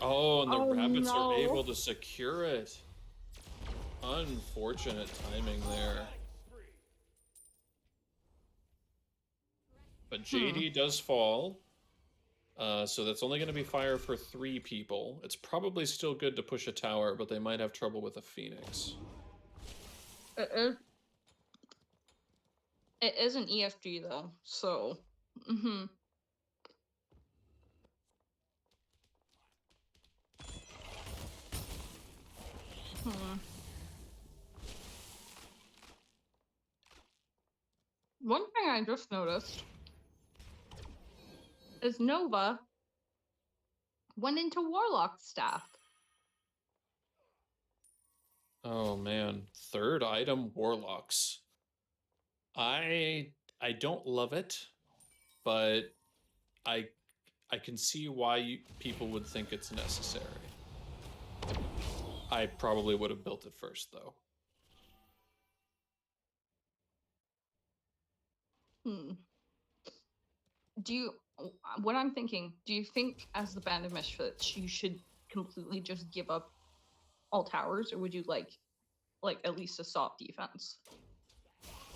Oh, and the Rabbats are able to secure it. Unfortunate timing there. But JD does fall. So that's only going to be fire for 3 people. It's probably still good to push a tower, but they might have trouble with a Phoenix. It is an EFG though, so. One thing I just noticed is Nova went into Warlock staff. Oh man, 3rd item Warlocks. I don't love it, but I can see why people would think it's necessary. I probably would have built it first though. What I'm thinking, do you think as the Band of Misfits you should completely just give up all towers, or would you like at least a soft defense?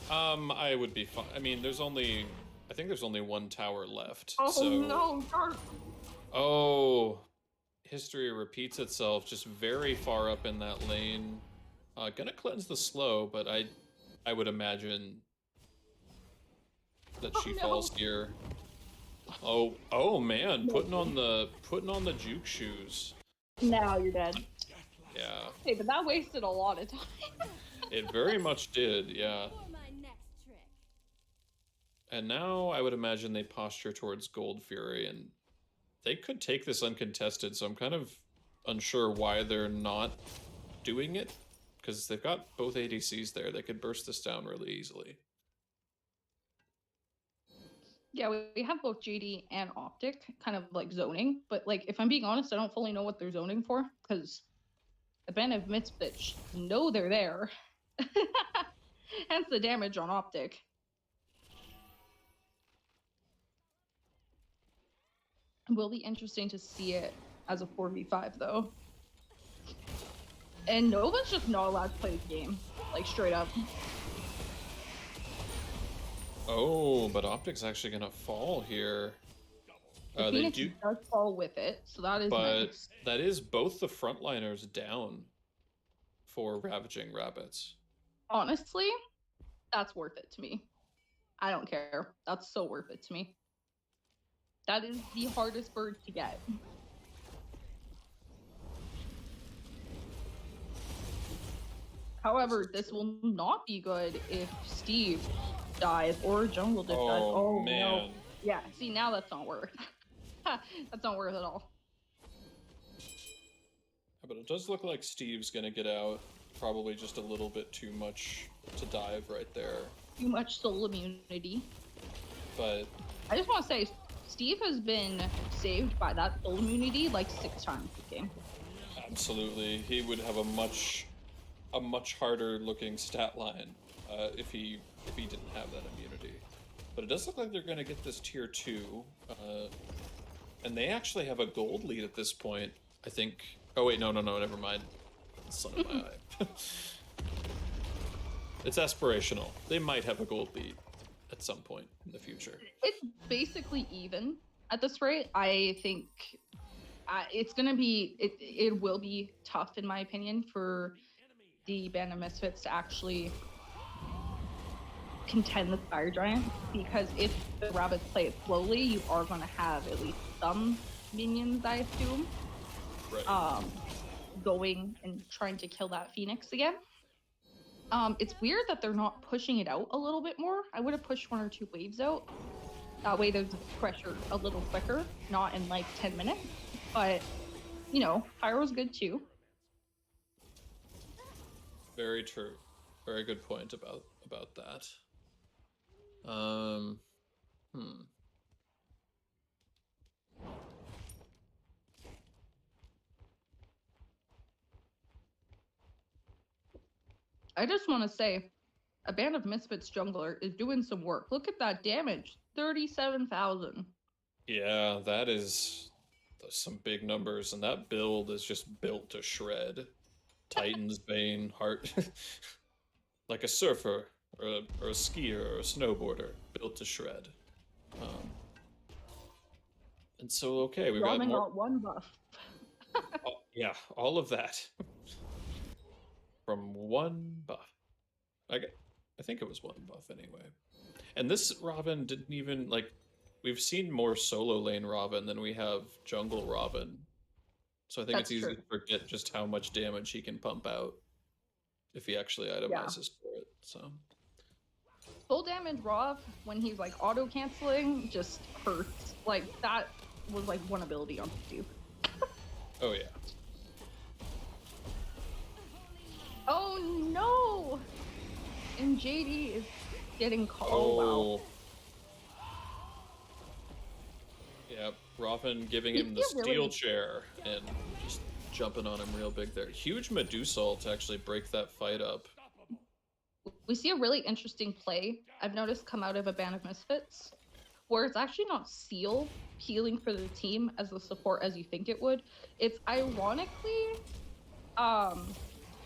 I would be fine. I mean, I think there's only 1 tower left. Oh so... no, Dark. Oh, history repeats itself just very far up in that lane. Gonna cleanse the slow, but I would imagine that she falls here. Oh man, putting on the juke shoes. Now you're dead. Yeah. Hey, but that wasted a lot of time. It very much did, yeah. And now I would imagine they posture towards Gold Fury, and they could take this uncontested, so I'm kind of unsure why they're not doing it, because they've got both ADCs there. They could burst this down really easily. Yeah, we have both JD and Optic kind of like zoning, but like if I'm being honest, I don't fully know what they're zoning for because the band of Misfits know they're there. Hence the damage on Optic. It will be interesting to see it as a 4v5 though. And Nova's just not allowed to play the game, like straight up. Oh, but Optic's actually gonna fall here. The They Phoenix do, does fall with it, so that is but nice. that is both the frontliners down for Ravaging Rabbits. Honestly, that's worth it to me. I don't care. That's so worth it to me. That is the hardest bird to get. However, this will not be good if Steve dies or Jungle Diff dies. Oh man. no. Yeah, see now that's not worth. That's not worth at all. But it does look like Steve's gonna get out. Probably just a little bit too much to dive right there. Too much soul immunity. But I just want to say, Steve has been saved by that soul immunity like 6 times this game. absolutely, he would have a much harder looking stat line if he didn't have that immunity. But it does look like they're going to get this tier 2, and they actually have a gold lead at this point. I think. Oh wait, no, never mind. Son of my eye. It's aspirational. They might have a gold lead at some point in the future. It's basically even at this rate. I think it's gonna be. It will be tough, in my opinion, for the band of Misfits to actually contend with Fire Giant, because if the Rabbits play it slowly, you are going to have at least some minions, I assume, Right. Going and trying to kill that Phoenix again. It's weird that they're not pushing it out a little bit more. I would have pushed 1 or 2 waves out. That way there's pressure a little quicker, not in like 10 minutes. But, you know, Pyro's good too. Very true. Very good point about that. I just want to say, a band of Misfits jungler is doing some work. Look at that damage, 37,000. Yeah, that is some big numbers, and that build is just built to shred. Titan's Bane, Heart, like a surfer or a skier or a snowboarder, built to shred. And so, okay, we've got more. Got 1 buff. Yeah, all of that from 1 buff. I think it was 1 buff anyway. And this Robin didn't even like. We've seen more solo lane Robin than we have jungle Robin. So I think it's easy to forget just how much damage he can pump out if he actually itemizes for it. So full damage Raw when he's like auto canceling just hurts. Like that was like 1 ability on Steve. Oh yeah. Oh no! And JD is getting called. Oh wow. Yeah, Robin giving him the steel chair and just jumping on him real big there. Huge Medusa to actually break that fight up. We see a really interesting play I've noticed come out of a band of Misfits, where it's actually not Seal healing for the team as the support as you think it would. It's ironically,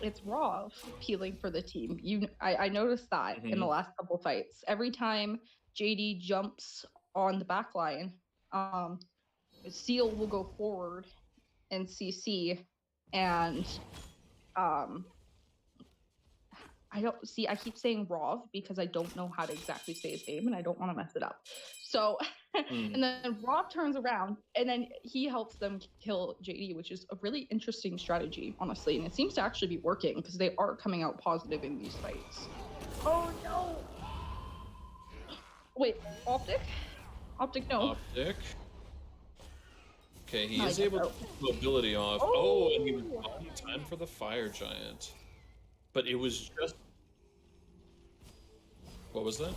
it's Raw healing for the team. I noticed that in the last couple fights. Every time JD jumps on the back line, Seal will go forward and CC, and I keep saying Rav because I don't know how to exactly say his name and I don't want to mess it up. So, and then Rav turns around and then he helps them kill JD, which is a really interesting strategy, honestly. And it seems to actually be working because they are coming out positive in these fights. Oh no! Wait, Optic? Optic, no. Optic. Okay, he No, I is guess able to so. keep mobility off. Oh, and he was Oh! buying time for the fire giant. But it was just... What was that?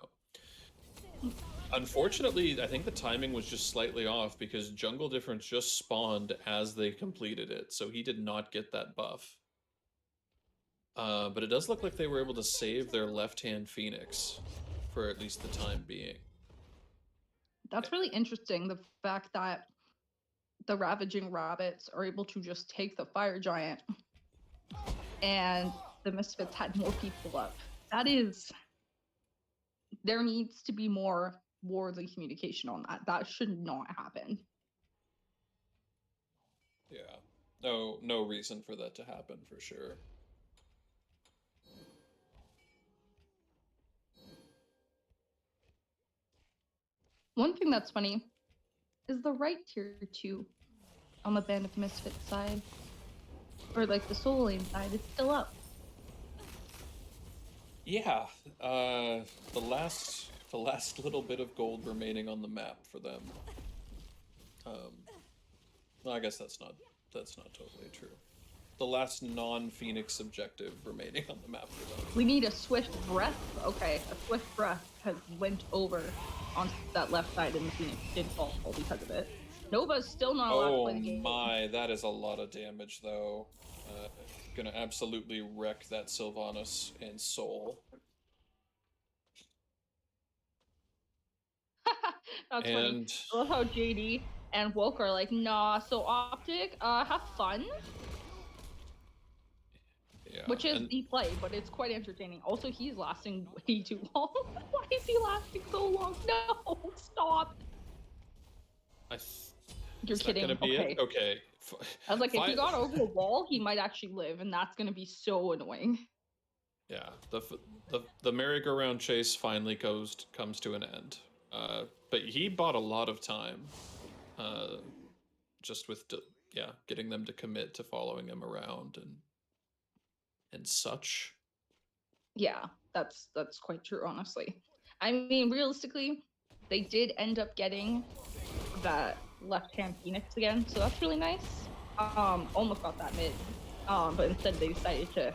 Oh. Unfortunately, I think the timing was just slightly off because Jungle Difference just spawned as they completed it, so he did not get that buff. But it does look like they were able to save their left-hand Phoenix for at least the time being. That's really interesting, the fact that the Ravaging Rabbits are able to just take the fire giant and the Misfits had more people up. That is... There needs to be more wars and communication on that. That should not happen. Yeah. No reason for that to happen for sure. One thing that's funny is the right tier 2 on the Band of Misfits side, or like the solo lane side, is still up. Yeah, the last little bit of gold remaining on the map for them. Well, I guess that's not totally true. The last non-Phoenix objective remaining on the map for them. We need a swift breath. Okay, a swift breath has went over on that left side, and the Phoenix did fall because of it. Nova's still not allowed to play the game. Oh my, that is a lot of damage though. Gonna absolutely wreck that Sylvanas and Soul. That's funny. And I love how JD and Woke are like, nah, so Optic, have fun. yeah, Which is the play, but it's quite entertaining. Also, he's lasting way too long. Why is he lasting so long? No, stop. You're is kidding. that gonna be Okay. it? Okay. I was like, if he got over the wall, he might actually live, and that's gonna be so annoying. Yeah, the merry-go-round chase finally comes to an end. But he bought a lot of time, just with getting them to commit to following him around and such. Yeah, that's quite true, honestly. I mean, realistically, they did end up getting that left-hand Phoenix again, so that's really nice. Almost got that mid, but instead they decided to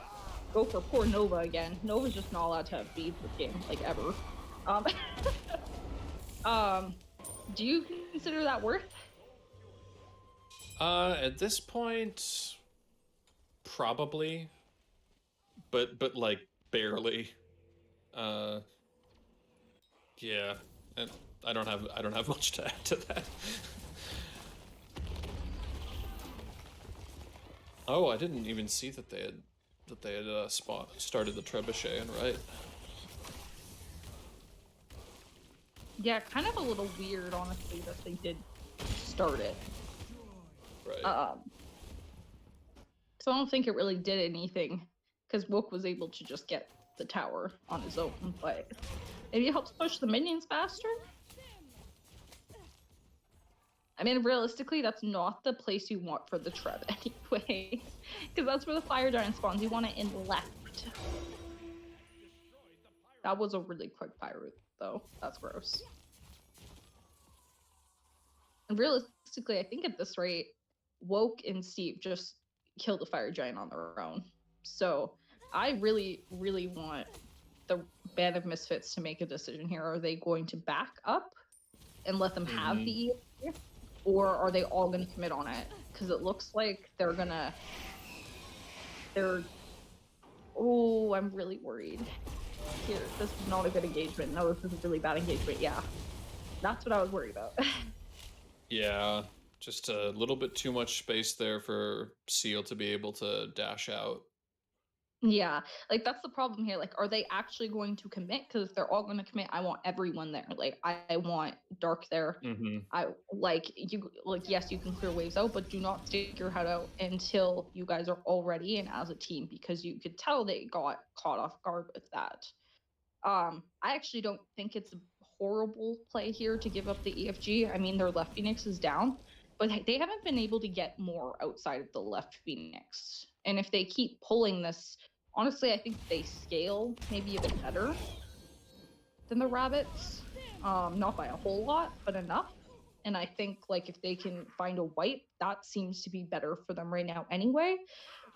go for poor Nova again. Nova's just not allowed to have beads this game, like, ever. Do you consider that worth? At this point, probably, but like barely. Yeah, and I don't have much to add to that. Oh, I didn't even see that they had started the trebuchet, and right. Yeah, kind of a little weird, honestly, that they did start it. Right. So I don't think it really did anything, because Wook was able to just get the tower on his own, but maybe it helps push the minions faster? I mean, realistically, that's not the place you want for the Treb anyway, because that's where the fire giant spawns. You want it in left. That was a really quick fire route, though. That's gross. And realistically, I think at this rate, Woke and Steve just kill the fire giant on their own. So I really, really want the Band of Misfits to make a decision here. Are they going to back up and let them have the EFG? Or are they all going to commit on it? Because it looks like they're... Oh, I'm really worried. Here, this is not a good engagement. No, this is a really bad engagement. Yeah. That's what I was worried about. Yeah, just a little bit too much space there for Seal to be able to dash out. Yeah, like that's the problem here. Like, are they actually going to commit? Because if they're all going to commit, I want everyone there. Like, I want Dark there. I like you. Like, yes, you can clear waves out, but do not stick your head out until you guys are all ready and as a team, because you could tell they got caught off guard with that. I actually don't think it's a horrible play here to give up the EFG. I mean, their left Phoenix is down, but they haven't been able to get more outside of the left Phoenix. And if they keep pulling this, honestly, I think they scale maybe a bit better. than the Rabbits. Not by a whole lot, but enough. And I think like if they can find a wipe, that seems to be better for them right now anyway.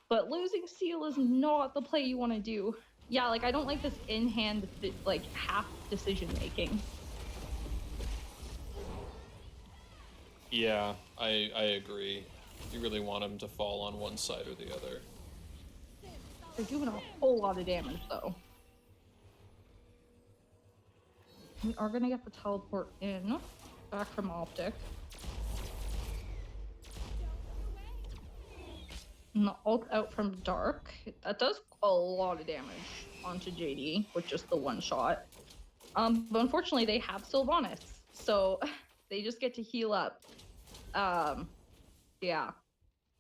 But losing Seal is not the play you want to do. Yeah, like I don't like this in hand like half decision making. Yeah, I agree. You really want him to fall on one side or the other. They're doing a whole lot of damage though. We are gonna get the teleport in back from Optic. And the ult out from Dark. That does a lot of damage onto JD with just the one shot. But unfortunately they have Sylvanas, so they just get to heal up. Yeah.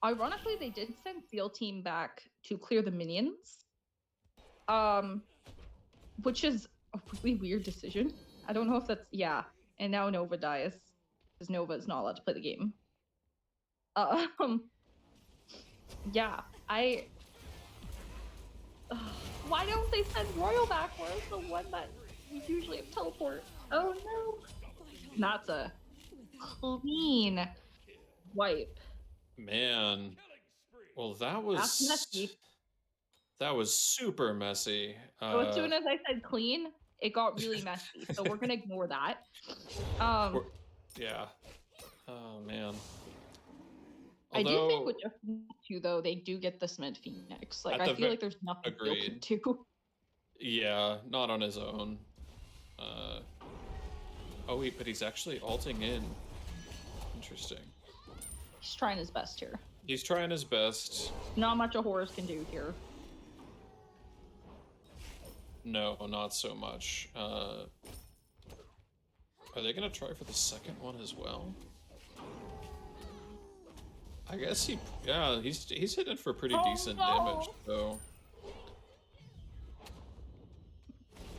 Ironically, they did send Seal Team back to clear the minions. Which is a really weird decision. I don't know if that's yeah. And now Nova dies because Nova is not allowed to play the game. Yeah, why don't they send Royal back? Where's the one that we usually have teleport? Oh no, that's a clean wipe. Man, well That's messy. that was super messy. So as soon as I said clean, it got really messy. So we're gonna ignore that. Yeah. Oh man. I do think with just two though, they do get the Smith Phoenix. Like I feel like there's nothing Seal can do. Yeah, not on his own. Oh wait, but he's actually ulting in. Interesting. He's trying his best here. He's trying his best. Not much a Horus can do here. No, not so much. Are they gonna try for the second one as well? I guess yeah, he's hitting for pretty decent damage, so.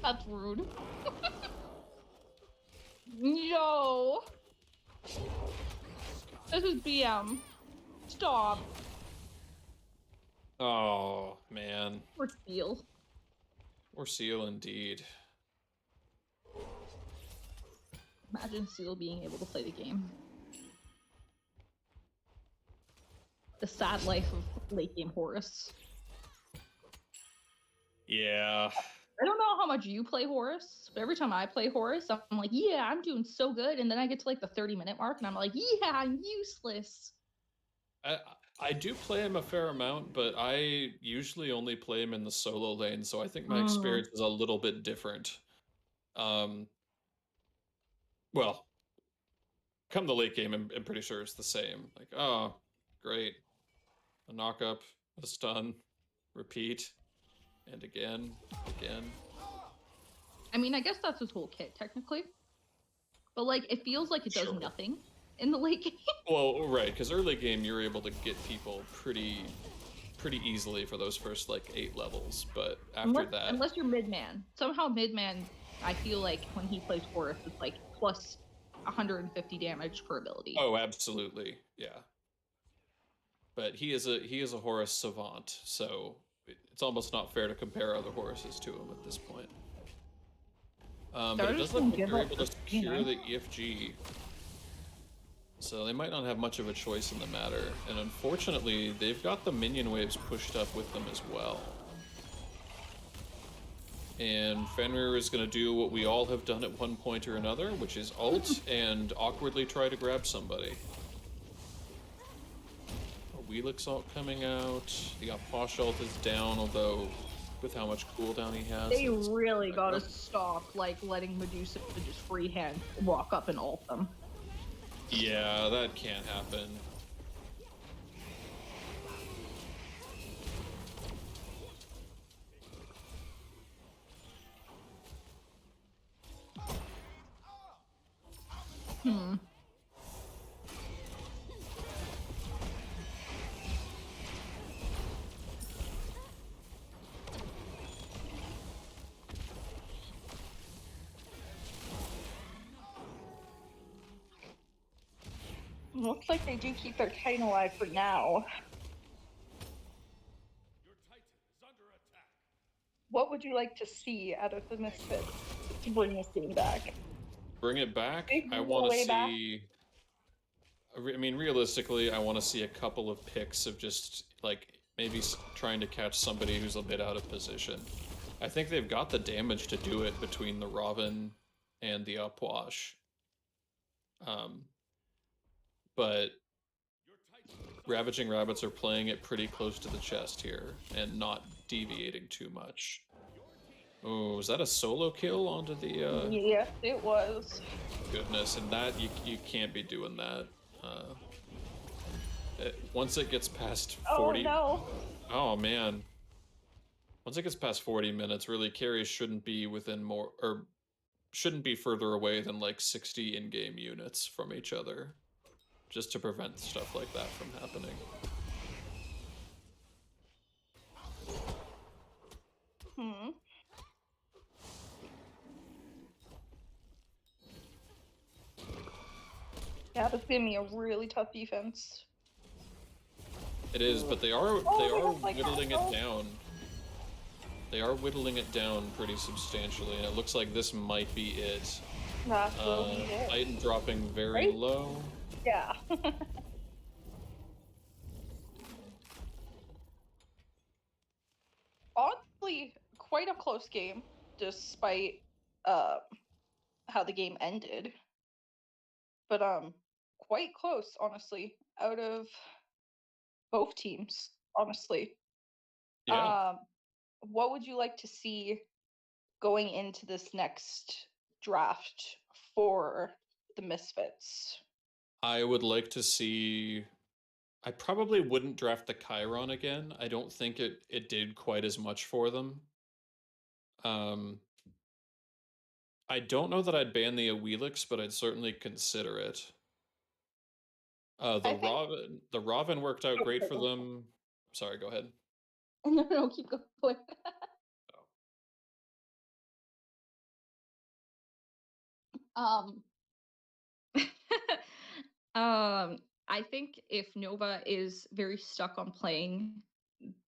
That's rude. No. This is BM. Stop. Oh, man. Or Seal. Or Seal, indeed. Imagine Seal being able to play the game. The sad life of late game Horus. Yeah. I don't know how much you play Horus, but every time I play Horus, I'm like, yeah, I'm doing so good. And then I get to like the 30-minute mark and I'm like, yeah, I'm useless. I do play him a fair amount, but I usually only play him in the solo lane, so I think my experience is a little bit different. Well, come the late game, I'm pretty sure it's the same. Like, oh, great. A knock up, a stun, repeat, and again. I mean, I guess that's his whole kit, technically. But, like, it feels like it does nothing in the late game. Well, right, because early game, you're able to get people pretty easily for those first, like, 8 levels, but after that... Unless you're mid-man. Somehow mid-man, I feel like, when he plays Horus, it's, like, plus 150 damage per ability. Oh, absolutely, yeah. But he is a Horus savant, so it's almost not fair to compare other Horuses to him at this point. But it does look like they're able to secure the EFG. So they might not have much of a choice in the matter. And unfortunately, they've got the minion waves pushed up with them as well. And Fenrir is going to do what we all have done at one point or another, which is ult and awkwardly try to grab somebody. A Wheelix ult coming out. The Posh ult is down, although with how much cooldown he has. They really gotta stop, like, letting Medusa just freehand walk up and ult them. Yeah, that can't happen. Looks like they do keep their Titan alive for now. What would you like to see out of the Misfits bring this game back. Bring it back. Take I me want to way back. see. I mean, realistically, I want to see a couple of picks of just like maybe trying to catch somebody who's a bit out of position. I think they've got the damage to do it between the Robin and the Upwash. Um, but Ravaging Rabbits are playing it pretty close to the chest here and not deviating too much. Oh, is that a solo kill onto the Yes, it was. goodness, and that you can't be doing that. Once it gets past 40. Oh no. Oh man. Once it gets past 40 minutes, really carries shouldn't be within more or shouldn't be further away than like 60 in-game units from each other, just to prevent stuff like that from happening. Yeah, that's giving me a really tough defense. It is, but they are whittling it down. They are whittling it down pretty substantially, and it looks like this might be it. That will be it. Titan dropping very Right? low. Yeah. Honestly, quite a close game, despite how the game ended. But quite close, honestly, out of both teams, honestly. Yeah. What would you like to see going into this next draft for the Misfits? I would like to see. I probably wouldn't draft the Chiron again. I don't think it did quite as much for them. Um, I don't know that I'd ban the Awelix, but I'd certainly consider it. I think. The Robin worked out great for Oh, them. Sorry, go ahead. no, keep going. Um, I think if Nova is very stuck on playing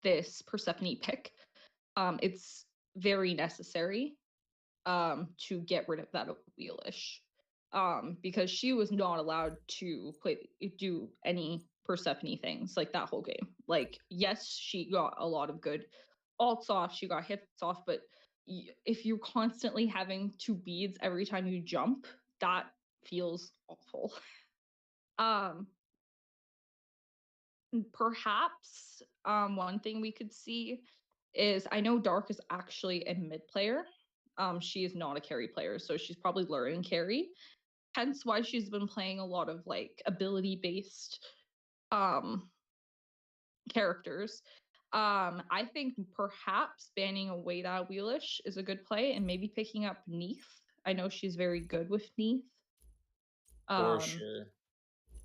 this Persephone pick, it's very necessary to get rid of that Wheelish. Because she was not allowed to do any Persephone things like that whole game. Like, yes, she got a lot of good alts off, she got hits off, but if you're constantly having two beads every time you jump, that feels awful. um Perhaps one thing we could see is, I know Dark is actually a mid player. She is not a carry player, so she's probably learning carry. Hence why she's been playing a lot of like ability based um characters. I think perhaps banning away that Wheelish is a good play, and maybe picking up Neath. I know she's very good with Neath. For Um, sure.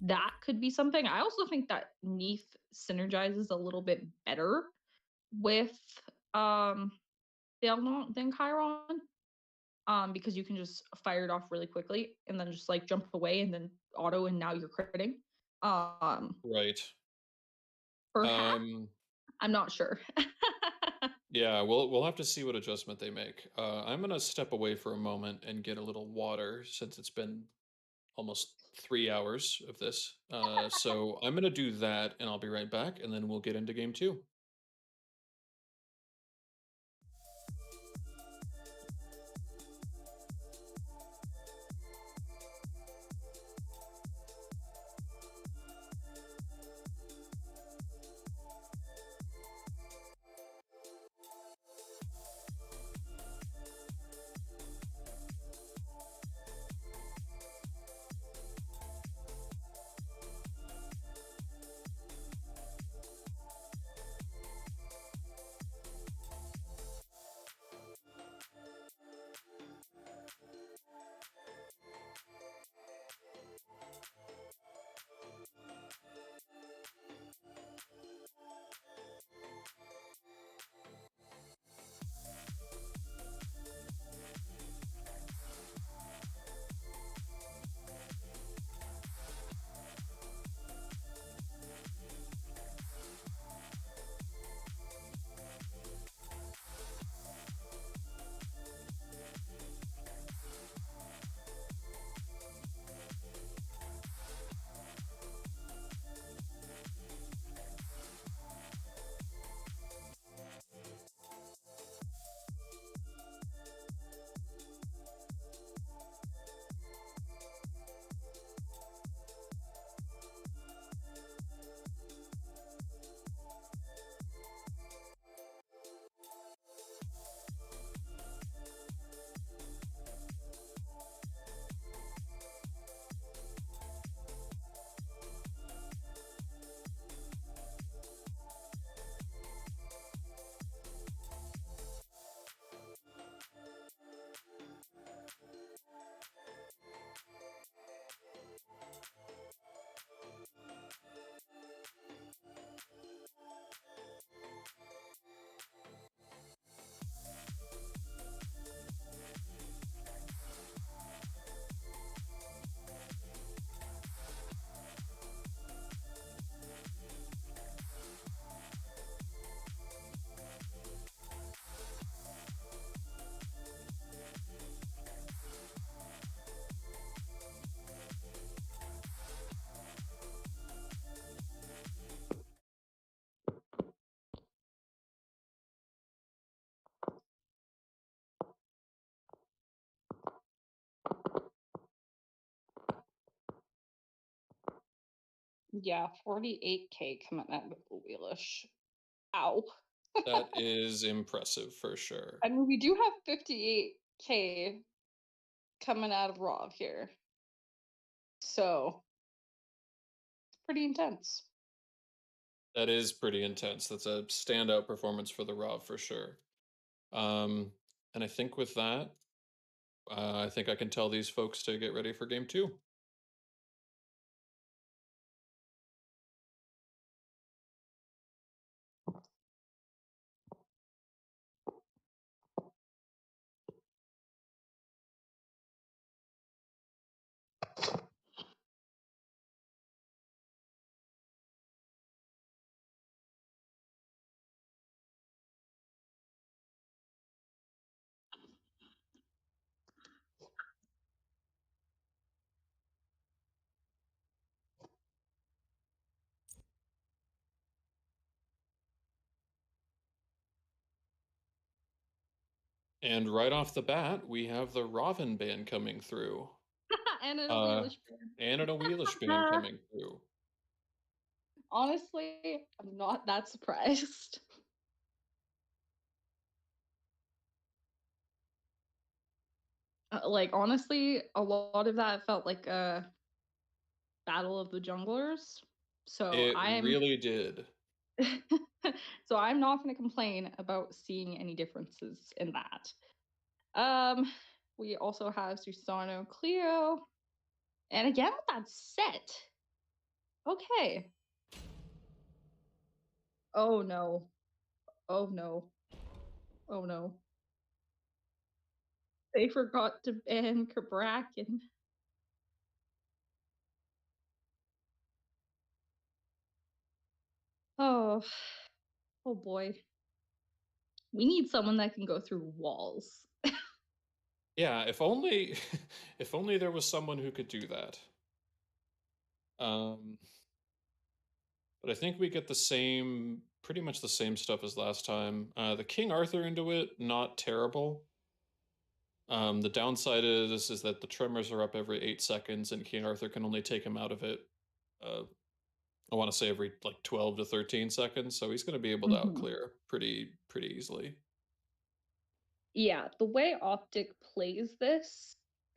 that could be something. I also think that Neath synergizes a little bit better with Belmont than Chiron. Because you can just fire it off really quickly and then just like jump away and then auto, and now you're critting. Right. Perhaps, I'm not sure. Yeah, we'll have to see what adjustment they make. I'm gonna step away for a moment and get a little water since it's been almost 3 hours of this. So I'm gonna do that, and I'll be right back, and then we'll get into game two. Yeah, 48K coming out of the wheelish. Ow. That is impressive for sure. I mean, we do have 58K coming out of Raw here. So, it's pretty intense. That is pretty intense. That's a standout performance for the Raw for sure. Um, and I think with that, I think I can tell these folks to get ready for game two. And right off the bat, we have the Raven band coming through. And in a Uh, wheelish and a Wheelish band band. coming through. Honestly, I'm not that surprised. Like honestly, a lot of that felt like a battle of the junglers. So It I'm really did. so I'm not going to complain about seeing any differences in that. We also have Susano Cleo, and again with that set. Okay. Oh no. Oh no. Oh no. They forgot to ban Kabrakan. Oh, oh boy. We need someone that can go through walls. Yeah, if only if only there was someone who could do that. Um, but I think we get the same, pretty much the same stuff as last time. The King Arthur into it, not terrible. The downside is that the tremors are up every 8 seconds, and King Arthur can only take him out of it. Uh, I want to say every like 12 to 13 seconds, so he's going to be able to Mhm. outclear pretty easily. Yeah, the way Optic plays this,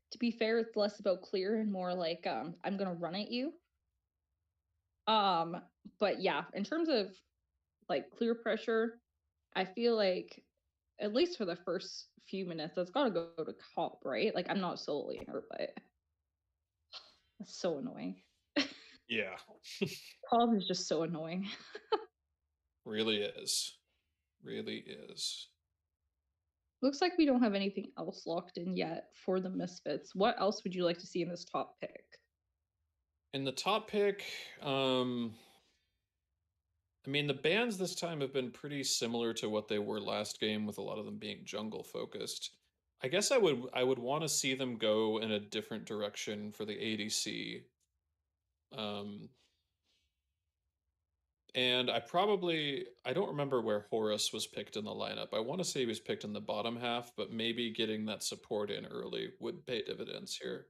to be fair, it's less about clear and more like I'm gonna run at you. Um, but yeah, in terms of like clear pressure, I feel like at least for the first few minutes, that's gotta go to top, right? Like I'm not soloing her, but that's so annoying. Yeah, Top is just so annoying. really is. Really is. Looks like we don't have anything else locked in yet for the Misfits. What else would you like to see in this top pick? In the top pick, I mean, the bans this time have been pretty similar to what they were last game, with a lot of them being jungle focused. I guess I would want to see them go in a different direction for the ADC. Um, and I don't remember where Horus was picked in the lineup. I want to say he was picked in the bottom half, but maybe getting that support in early would pay dividends here.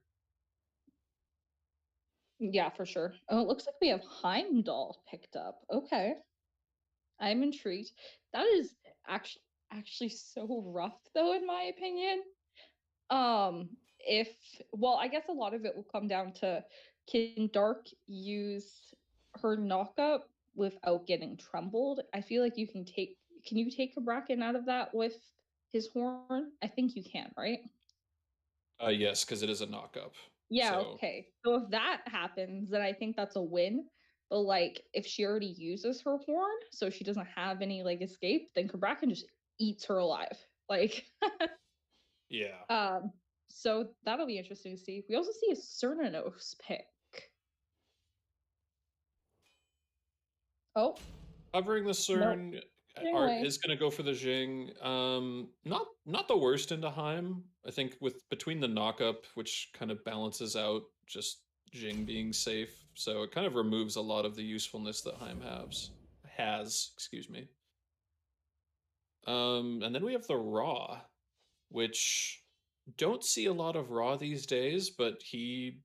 Yeah, for sure. Oh, it looks like we have Heimdall picked up. Okay. I'm intrigued. That is actually so rough though, in my opinion. If well, I guess a lot of it will come down to can Dark use her knockup without getting trembled? I feel like can you take a bracken out of that with his horn? I think you can, right? Yes, because it is a knockup. Yeah, So okay. So if that happens, then I think that's a win. But like if she already uses her horn, so she doesn't have any like escape, then Kabrakan just eats her alive. Like yeah, um so that'll be interesting to see. We also see a Cernanos pick. Oh, covering the nope. CERN Getting are away. is going to go for the Jing. Not the worst into Heim. I think with between the knockup, which kind of balances out just Jing being safe, so it kind of removes a lot of the usefulness that Heim has. Excuse me. And then we have the Raw, which don't see a lot of Raw these days, but he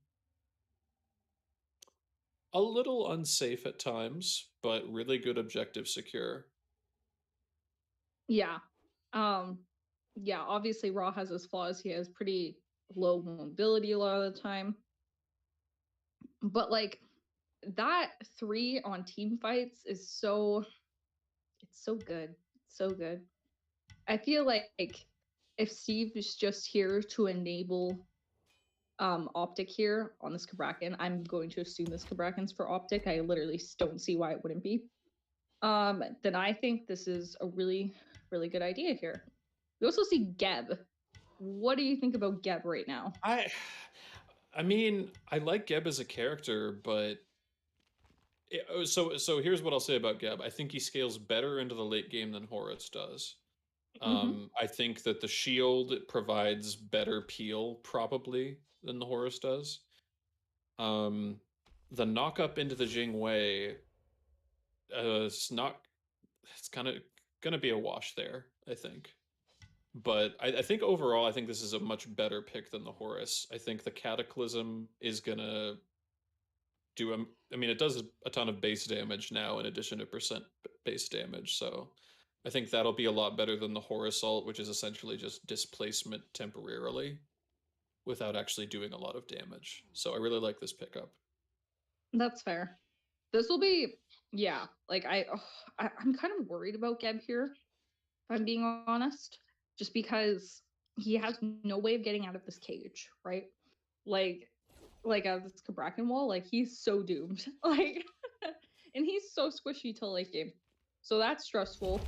A little unsafe at times, but really good objective secure. Yeah. Um, yeah, obviously Raw has his flaws. He has pretty low mobility a lot of the time. But like that 3 on team fights is so good. So good. I feel like if Steve is just here to enable Optic here on this Cabrakan, I'm going to assume this Cabrakan's for Optic. I literally don't see why it wouldn't be. Then I think this is a really, really good idea here. We also see Geb. What do you think about Geb right now? I mean, I like Geb as a character, but so here's what I'll say about Geb. I think he scales better into the late game than Horus does. Mm-hmm. I think that the shield provides better peel probably than the Horus does. Um, the knock up into the Jing Wei, it's not. It's kind of gonna be a wash there, I think. But I think overall, I think this is a much better pick than the Horus. I think the Cataclysm is gonna do. I mean, it does a ton of base damage now, in addition to percent base damage. So I think that'll be a lot better than the Horus ult, which is essentially just displacement temporarily without actually doing a lot of damage. So I really like this pickup. That's fair. This will be, yeah. Like I'm kind of worried about Geb here, if I'm being honest, just because he has no way of getting out of this cage, right? Like, out of this Cabrakan wall, like he's so doomed. Like, and he's so squishy till late game, so that's stressful.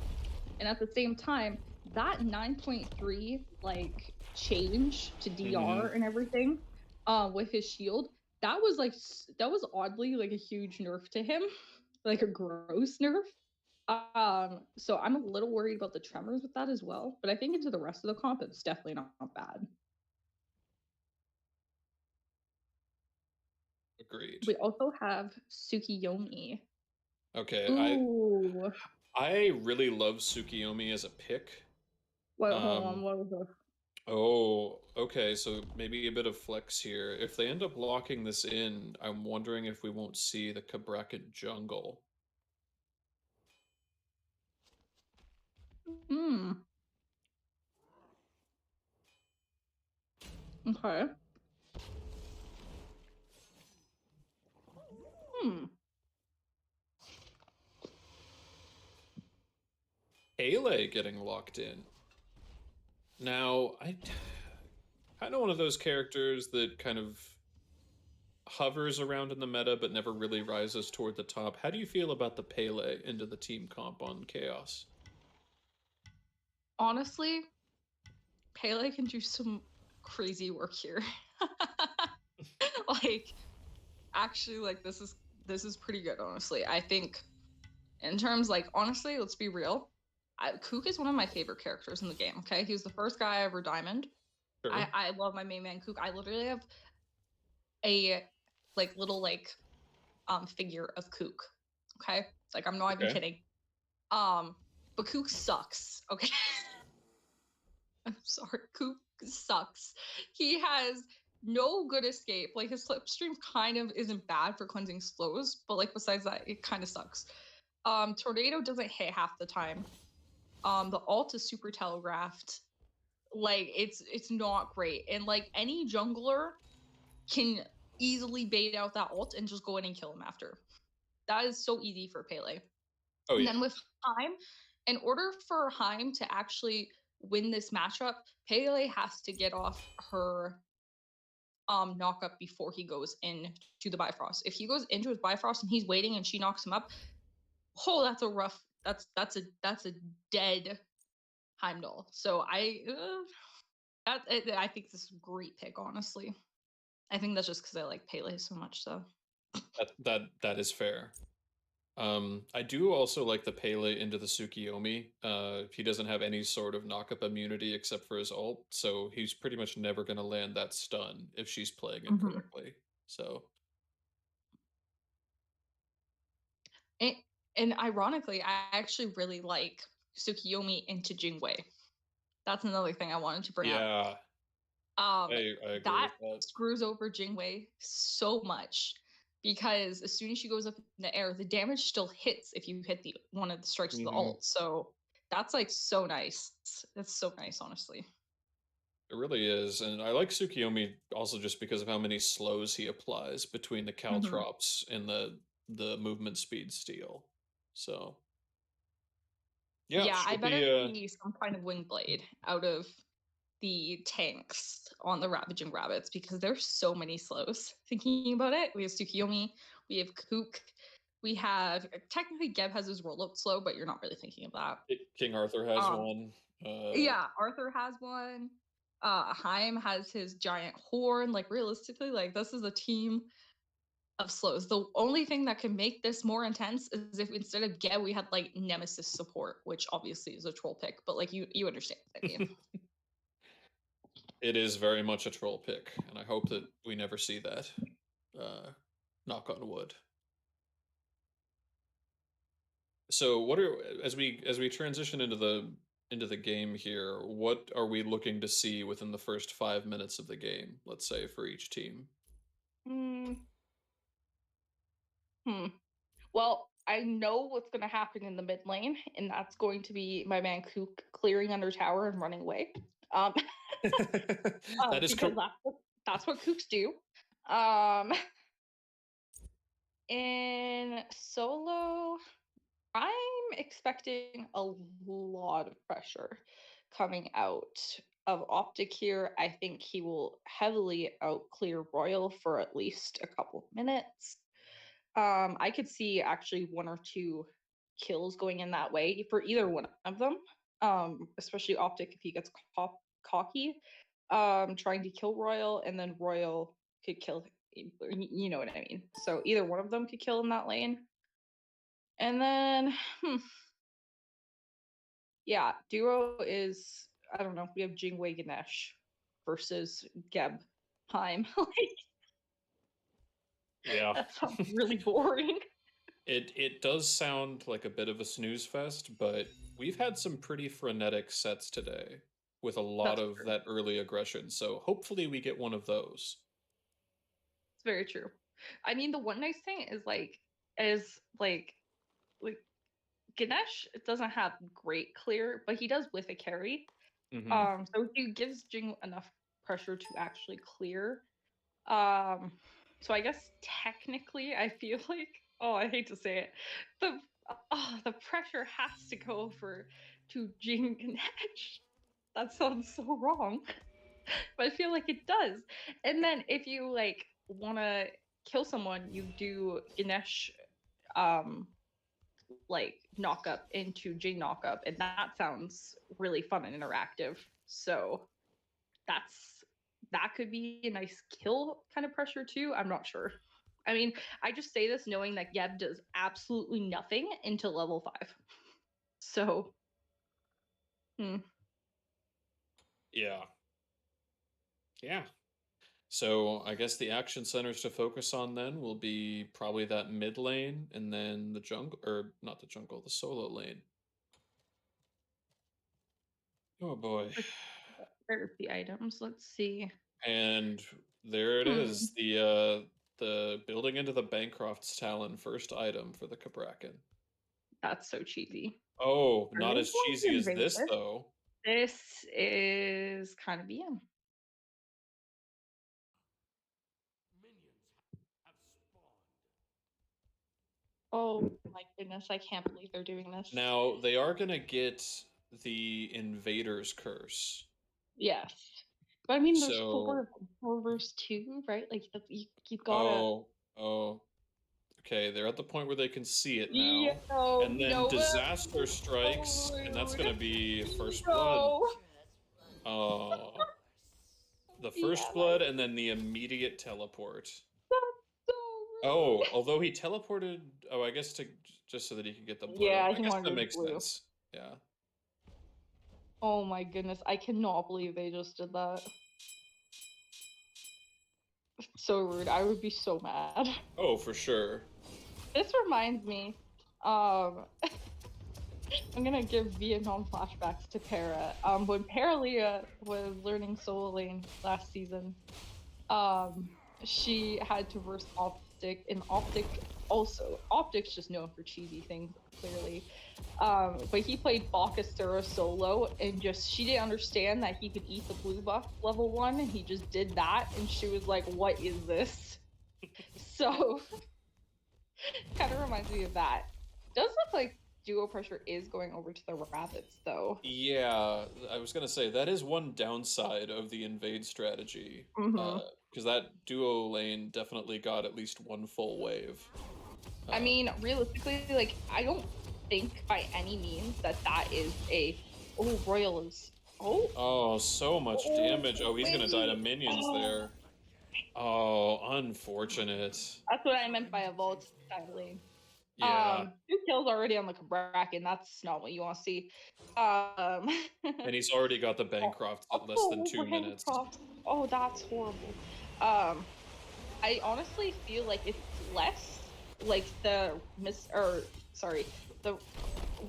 And at the same time, that 9.3 like change to DR and everything, with his shield, that was like that was oddly like a huge nerf to him, like a gross nerf. So I'm a little worried about the tremors with that as well, but I think into the rest of the comp, it's definitely not bad. Agreed. We also have Tsukiyomi. Okay, Ooh, I really love Tsukiyomi as a pick. what? Hold on, Um, what was this? oh, okay, so maybe a bit of flex here. If they end up locking this in, I'm wondering if we won't see the Cabrakan jungle. Hmm. Okay. Hmm. Pele getting locked in. Now, I kind of one of those characters that kind of hovers around in the meta but never really rises toward the top. How do you feel about the Pele into the team comp on Chaos? Honestly, Pele can do some crazy work here. Like, actually, like this is pretty good. Honestly, I think in terms like honestly, let's be real. Kook is one of my favorite characters in the game. Okay, he was the first guy I ever diamond. Sure. I love my main man Kook. I literally have a like little like figure of Kook. Okay, it's like I'm not even Okay. kidding. But Kook sucks. Okay, I'm sorry, Kook sucks. He has no good escape. Like his slipstream kind of isn't bad for cleansing slows, but like besides that, it kind of sucks. Tornado doesn't hit half the time. The ult is super telegraphed. Like it's not great. And like any jungler can easily bait out that ult and just go in and kill him after. That is so easy for Pele. Oh And yeah. then with Heim, in order for Heim to actually win this matchup, Pele has to get off her knock up before he goes in to the Bifrost. If he goes into his Bifrost and he's waiting and she knocks him up, oh, that's a rough. That's a dead Heimdall. So I think this is a great pick. Honestly, I think that's just because I like Pele so much. So That is fair. I do also like the Pele into the Tsukiyomi. He doesn't have any sort of knock-up immunity except for his ult, so he's pretty much never going to land that stun if she's playing it mm-hmm. correctly. So, and, and ironically, I actually really like Tsukiyomi into Jingwei. That's another thing I wanted to bring up. yeah, Um, I agree that with that. screws over Jingwei so much because as soon as she goes up in the air, the damage still hits if you hit one of the strikes of the ult. So that's like so nice. It's so nice, honestly. It really is, and I like Tsukiyomi also just because of how many slows he applies between the caltrops and the movement speed steal. So yeah, Yeah, I should better be see some kind of wing blade out of the tanks on the Ravaging Rabbits because there's so many slows. Thinking about it, we have Tsukiyomi, we have Kook, we have technically Geb has his rollout slow, but you're not really thinking of that. King Arthur has one. Yeah, Arthur has one. Haim has his giant horn. Like realistically, like this is a team of slows. The only thing that can make this more intense is if instead of Geb we had like Nemesis support, which obviously is a troll pick, but like you understand what I mean. It is very much a troll pick, and I hope that we never see that. Knock on wood. So what are as we transition into the game here, what are we looking to see within the first 5 minutes of the game, let's say, for each team? Well, I know what's going to happen in the mid lane, and that's going to be my man Kook clearing under tower and running away. That is because that's what Kooks do. In solo, I'm expecting a lot of pressure coming out of Optic here. I think he will heavily out clear Royal for at least a couple of minutes. I could see actually 1 or 2 kills going in that way for either one of them. Especially Optic if he gets cocky, trying to kill Royal, and then Royal could kill. You know what I mean. So either one of them could kill in that lane, and then yeah, duo is I don't know. We have Jingwei Ganesh versus Geb Haim. Like yeah. that sounds really boring. It does sound like a bit of a snooze fest, but we've had some pretty frenetic sets today with a lot of that early aggression. So hopefully we get one of those. It's very true. I mean, the one nice thing is like Ganesh doesn't have great clear, but he does with a carry. So he gives Jing enough pressure to actually clear. So I guess technically, I feel like I hate to say it, the pressure has to go to Jing Ganesh. That sounds so wrong, but I feel like it does. And then if you like want to kill someone, you do Ganesh, like knock up into Jing knock up, and that sounds really fun and interactive. So that could be a nice kill kind of pressure too. I'm not sure. I mean, I just say this knowing that Geb does absolutely nothing until level 5. So, Yeah. Yeah. So I guess the action centers to focus on then will be probably that mid lane and then the jungle, or not the jungle, the solo lane. Oh boy. There's the items. Let's see. And there it is, the building into the Bancroft's Talon first item for the Cabrakan. That's so cheesy. Oh, not as cheesy as this though. This is kind of BM. Oh my goodness, I can't believe they're doing this. Now, they are going to get the Invader's Curse. Yes. But I mean, there's 4 versus 2, right? Like, you gotta... Oh. Okay, they're at the point where they can see it now. And then Disaster strikes, and that's going to be First Blood. Oh. The First Blood, and then the immediate teleport. Oh, although he teleported, I guess just so that he could get the blue. Yeah, I guess that makes sense. Yeah. Oh my goodness, I cannot believe they just did that. So rude. I would be so mad. Oh, for sure. This reminds me, I'm gonna give Vietnam flashbacks to Para. When Paralia was learning solo lane last season, she had to verse Optic, and Optic's just known for cheesy things, clearly. But he played Bakasura solo, and she didn't understand that he could eat the blue buff level 1, and he just did that, and she was like, what is this? So, kind of reminds me of that. Does look like Duo Pressure is going over to the Rabbits, though. Yeah, I was gonna say that is one downside of the invade strategy, Mm-hmm. because that duo lane definitely got at least one full wave. I mean, realistically, like, I don't think by any means that is a. Oh, Royal is. Oh. Oh, so much damage. Oh, he's gonna die to minions there. Oh, unfortunate. That's what I meant by a volatile lane. Yeah. 2 kills already on the Kraken. That's not what you want to see. And he's already got the Bancroft at less than 2 minutes. Oh, that's horrible. I honestly feel like it's less like the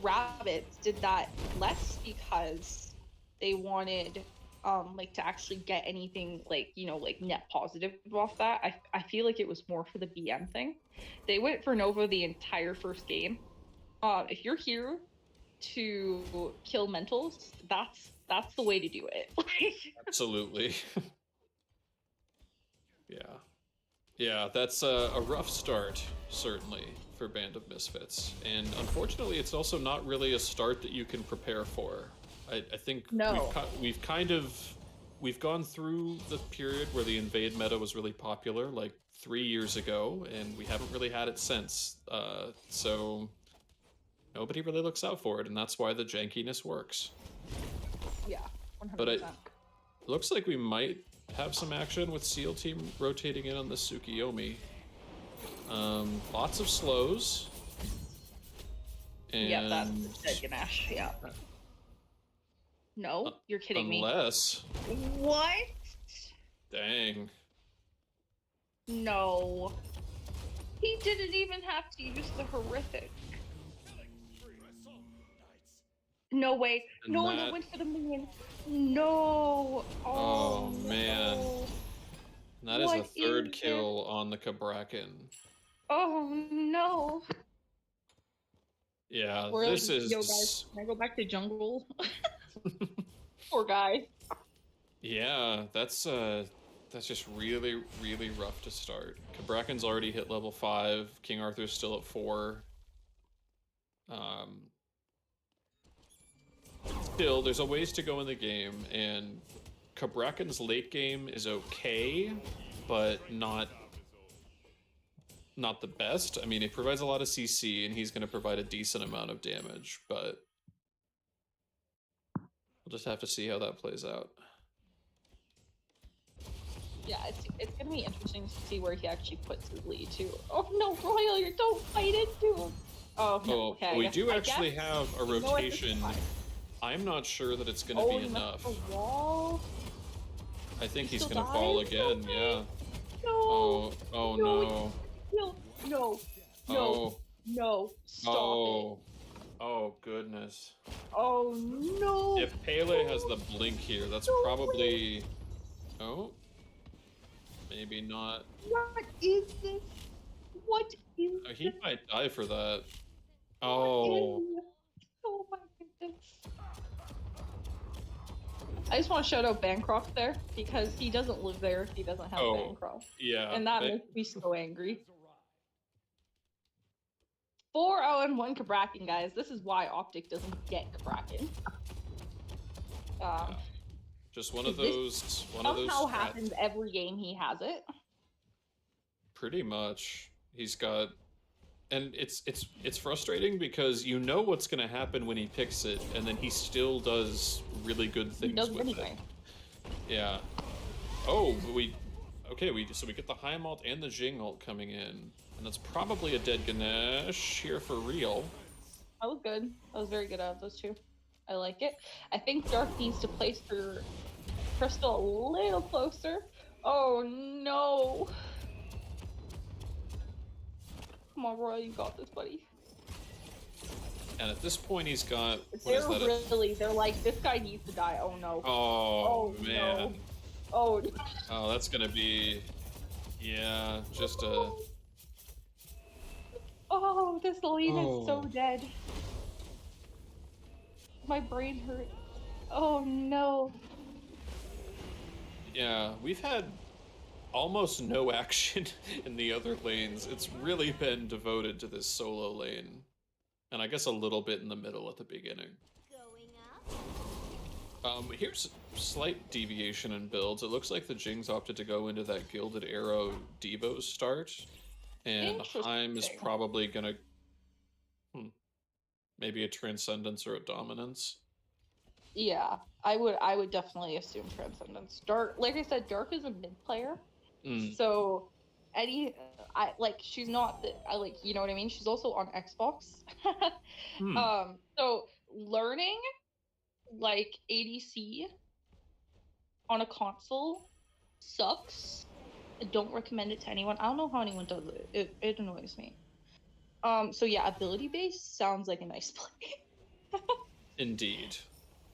Rabbits did that less because they wanted like to actually get anything like, you know, like net positive off that. I feel like it was more for the BM thing. They went for Nova the entire first game. If you're here to kill mentals, that's the way to do it. Absolutely. Yeah, that's a rough start, certainly, for Band of Misfits. And unfortunately, it's also not really a start that you can prepare for. I think No. we've gone through the period where the invade meta was really popular, like 3 years ago, and we haven't really had it since. So nobody really looks out for it, and that's why the jankiness works. Yeah, 100%. But it looks like we might have some action with SEAL team rotating in on the Tsukiyomi. Lots of slows. And yeah, that's dead Ganesh, yeah. No, you're kidding me. Unless... What? Dang. No. He didn't even have to use the horrific. No way. And No, that... you went for the minion. No. Oh man. That is what a third kill on the Kabrakan. Oh no. Yeah, We're this like, is... Yo guys, can I go back to jungle? Poor guy. Yeah, that's just really, really rough to start. Kabrakan's already hit level 5. King Arthur's still at 4. Still, there's a ways to go in the game, and Kabrakan's late game is okay, but not the best. I mean, it provides a lot of CC, and he's going to provide a decent amount of damage, but we'll just have to see how that plays out. Yeah, it's going to be interesting to see where he actually puts his lead, too. Oh, no, Royal, you don't fight into him! Oh, no, okay. We do actually have a rotation. I'm not sure that it's going to be enough. Wall. I think he's going to fall again, yeah. No. Oh no. No. No. Stop it. Oh, goodness. Oh, no. If Pele has the blink here, that's probably... Oh. Maybe not. What is this? What is this? He might die for that. Oh. Oh my goodness. I just want to shout out Bancroft there, because he doesn't live there if he doesn't have Bancroft. Yeah. And that makes me so angry. 4-0-1 Kabrakan, guys. This is why Optic doesn't get Kabrakan. Just one of those. Somehow happens every game he has it. Pretty much, he's got, and it's frustrating because you know what's going to happen when he picks it, and then he still does really good things with it. Yeah. Oh, so we get the high malt and the Jing ult coming in, and that's probably a dead Ganesh here for real. That was good. That was very good out of those two. I like it. I think Dark needs to place her Crystal a little closer. Oh no! Come on, Roy, you got this, buddy. And at this point, he's got. They're like, this guy needs to die. Oh no. Oh man. No. Oh. Oh, that's gonna be Yeah, just a... Oh, this lane is so Oh. dead. My brain hurts. Oh no. Yeah, we've had almost no action in the other lanes. It's really been devoted to this solo lane. And I guess a little bit in the middle at the beginning. Here's slight deviation in builds. It looks like the Jings opted to go into that Gilded Arrow Devo start. And Heim is Interesting. probably gonna... maybe a Transcendence or a Dominance. Yeah, I would definitely assume Transcendence. Dark, like I said, Dark is a mid player. So she's not you know what I mean? She's also on Xbox. So learning like ADC on a console sucks. I don't recommend it to anyone. I don't know how anyone does it. It annoys me. So yeah, ability base sounds like a nice play. Indeed.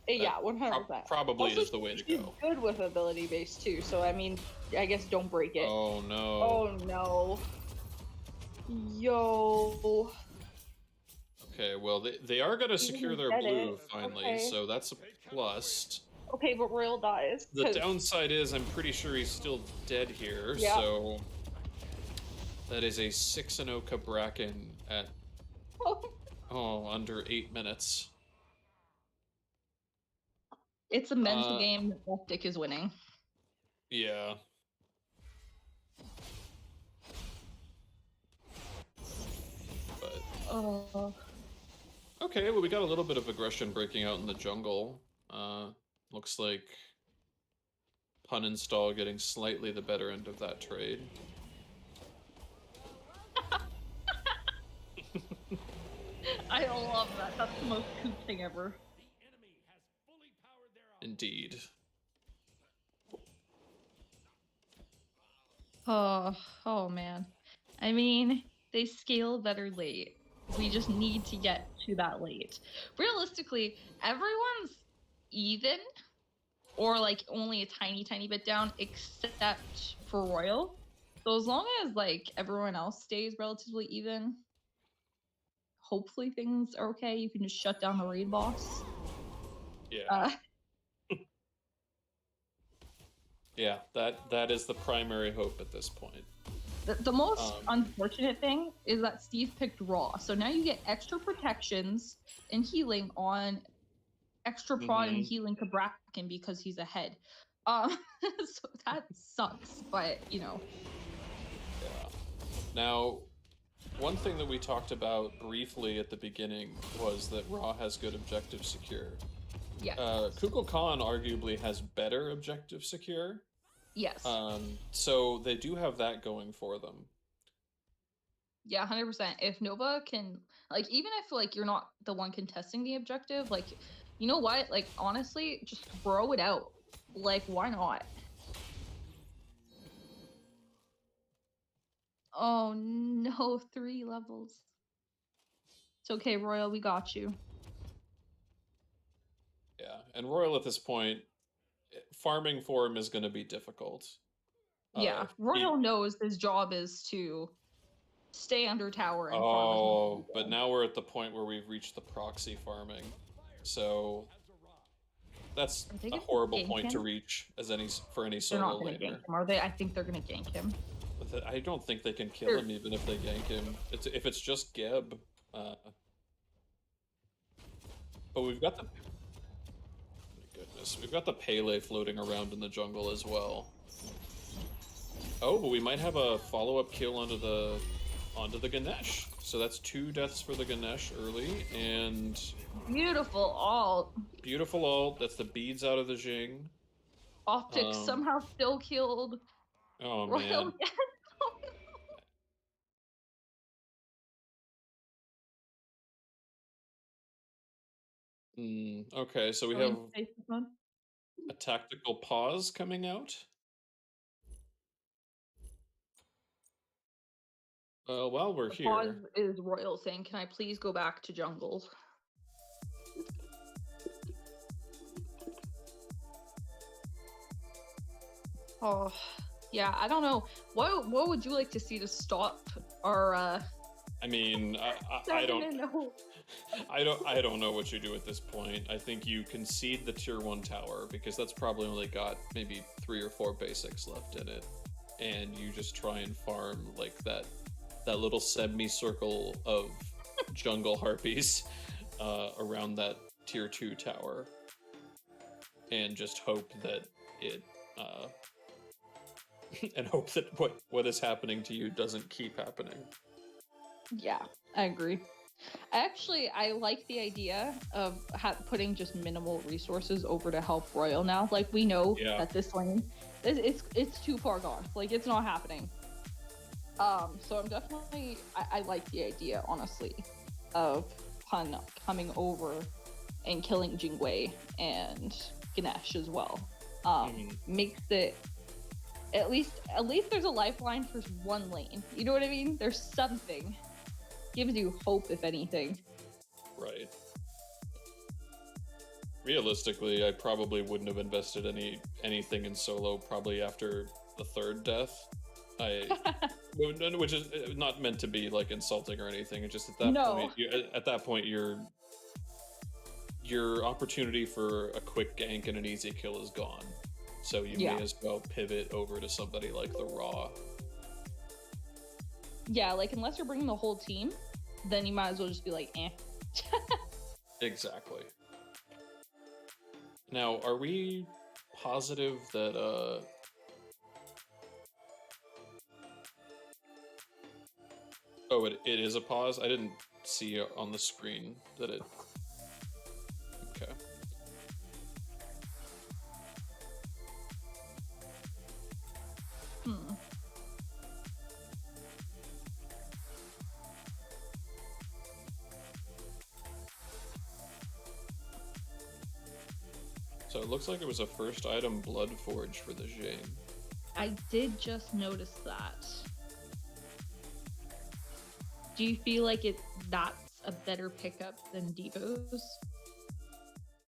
Yeah, 100%. Probably Also, is the way to she's go. good with ability base too, so I mean, I guess don't break it. Oh no. Oh no. Yo. Okay, well they are gonna secure their blue finally, okay. so that's a plus. Okay, but Royal dies. The downside is I'm pretty sure he's still dead here, yeah. So that is a 6-0 Cabrakan at under 8 minutes. It's a mental game that Optic is winning. Yeah. But okay, well we got a little bit of aggression breaking out in the jungle. Looks like Pun Install getting slightly the better end of that trade. I love that. That's the most cool thing ever. Indeed. Oh man. I mean, they scale better late. We just need to get to that late. Realistically, everyone's even or like only a tiny bit down except for Royal. So as long as like everyone else stays relatively even, hopefully things are okay. You can just shut down the raid boss. Yeah. Yeah, that is the primary hope at this point. The most unfortunate thing is that Steve picked Raw. So now you get extra protections and healing on extra prod and healing Cabrakan because he's ahead. So that sucks, but you know. Yeah. Now, one thing that we talked about briefly at the beginning was that Raw has good objective secure. Yeah. Kukulkan arguably has better objective secure. Yes. So they do have that going for them. Yeah, 100%. If Nova can, like, even if like you're not the one contesting the objective, like, you know what? Like, honestly, just throw it out. Like, why not? Oh no, 3 levels. It's okay, Royal, we got you. Yeah, and Royal at this point, farming for him is going to be difficult. Yeah, Royal knows his job is to stay under tower and farm. Oh, but now we're at the point where we've reached the proxy farming. So that's a horrible point to reach as for any solo laner. They're not going to gank him, are they? I think they're going to gank him. I don't think they can kill him even if they gank him. If it's just Geb. But we've got the... We've got the Pele floating around in the jungle as well. Oh, but we might have a follow-up kill onto the Ganesh. So that's 2 deaths for the Ganesh early, and... Beautiful ult. Beautiful ult. That's the beads out of the Jing. Optic somehow still killed. Oh, Royal man. Okay, so we have a tactical pause coming out. While we're here... Pause is Royal saying, can I please go back to jungle? Oh, Yeah, I don't know. What would you like to see to stop our I mean, I don't 7-0? I don't know what you do at this point. I think you concede the tier 1 tower because that's probably only got maybe 3 or 4 basics left in it, and you just try and farm like that little semicircle of jungle harpies around that tier 2 tower, and just hope that it and hope that what is happening to you doesn't keep happening. Yeah, I agree. I like the idea of putting just minimal resources over to help Royal now. Like, we know that this lane, it's too far gone. Like, it's not happening. So I'm definitely, I like the idea, honestly, of Hun coming over and killing Jingwei and Ganesh as well. Makes it, at least there's a lifeline for one lane. You know what I mean? There's something. Gives you hope, if anything. Right. Realistically, I probably wouldn't have invested anything in solo probably after the 3rd death. Which is not meant to be like insulting or anything. It's just at that point, your opportunity for a quick gank and an easy kill is gone. So you may as well pivot over to somebody like the Raw. Yeah, like, unless you're bringing the whole team, then you might as well just be like, eh. Exactly. Now, are we positive that, oh, it is a pause? I didn't see on the screen that it... Okay. So it looks like it was a first item Blood Forge for the Jing. I did just notice that. Do you feel like that's a better pickup than Devo's?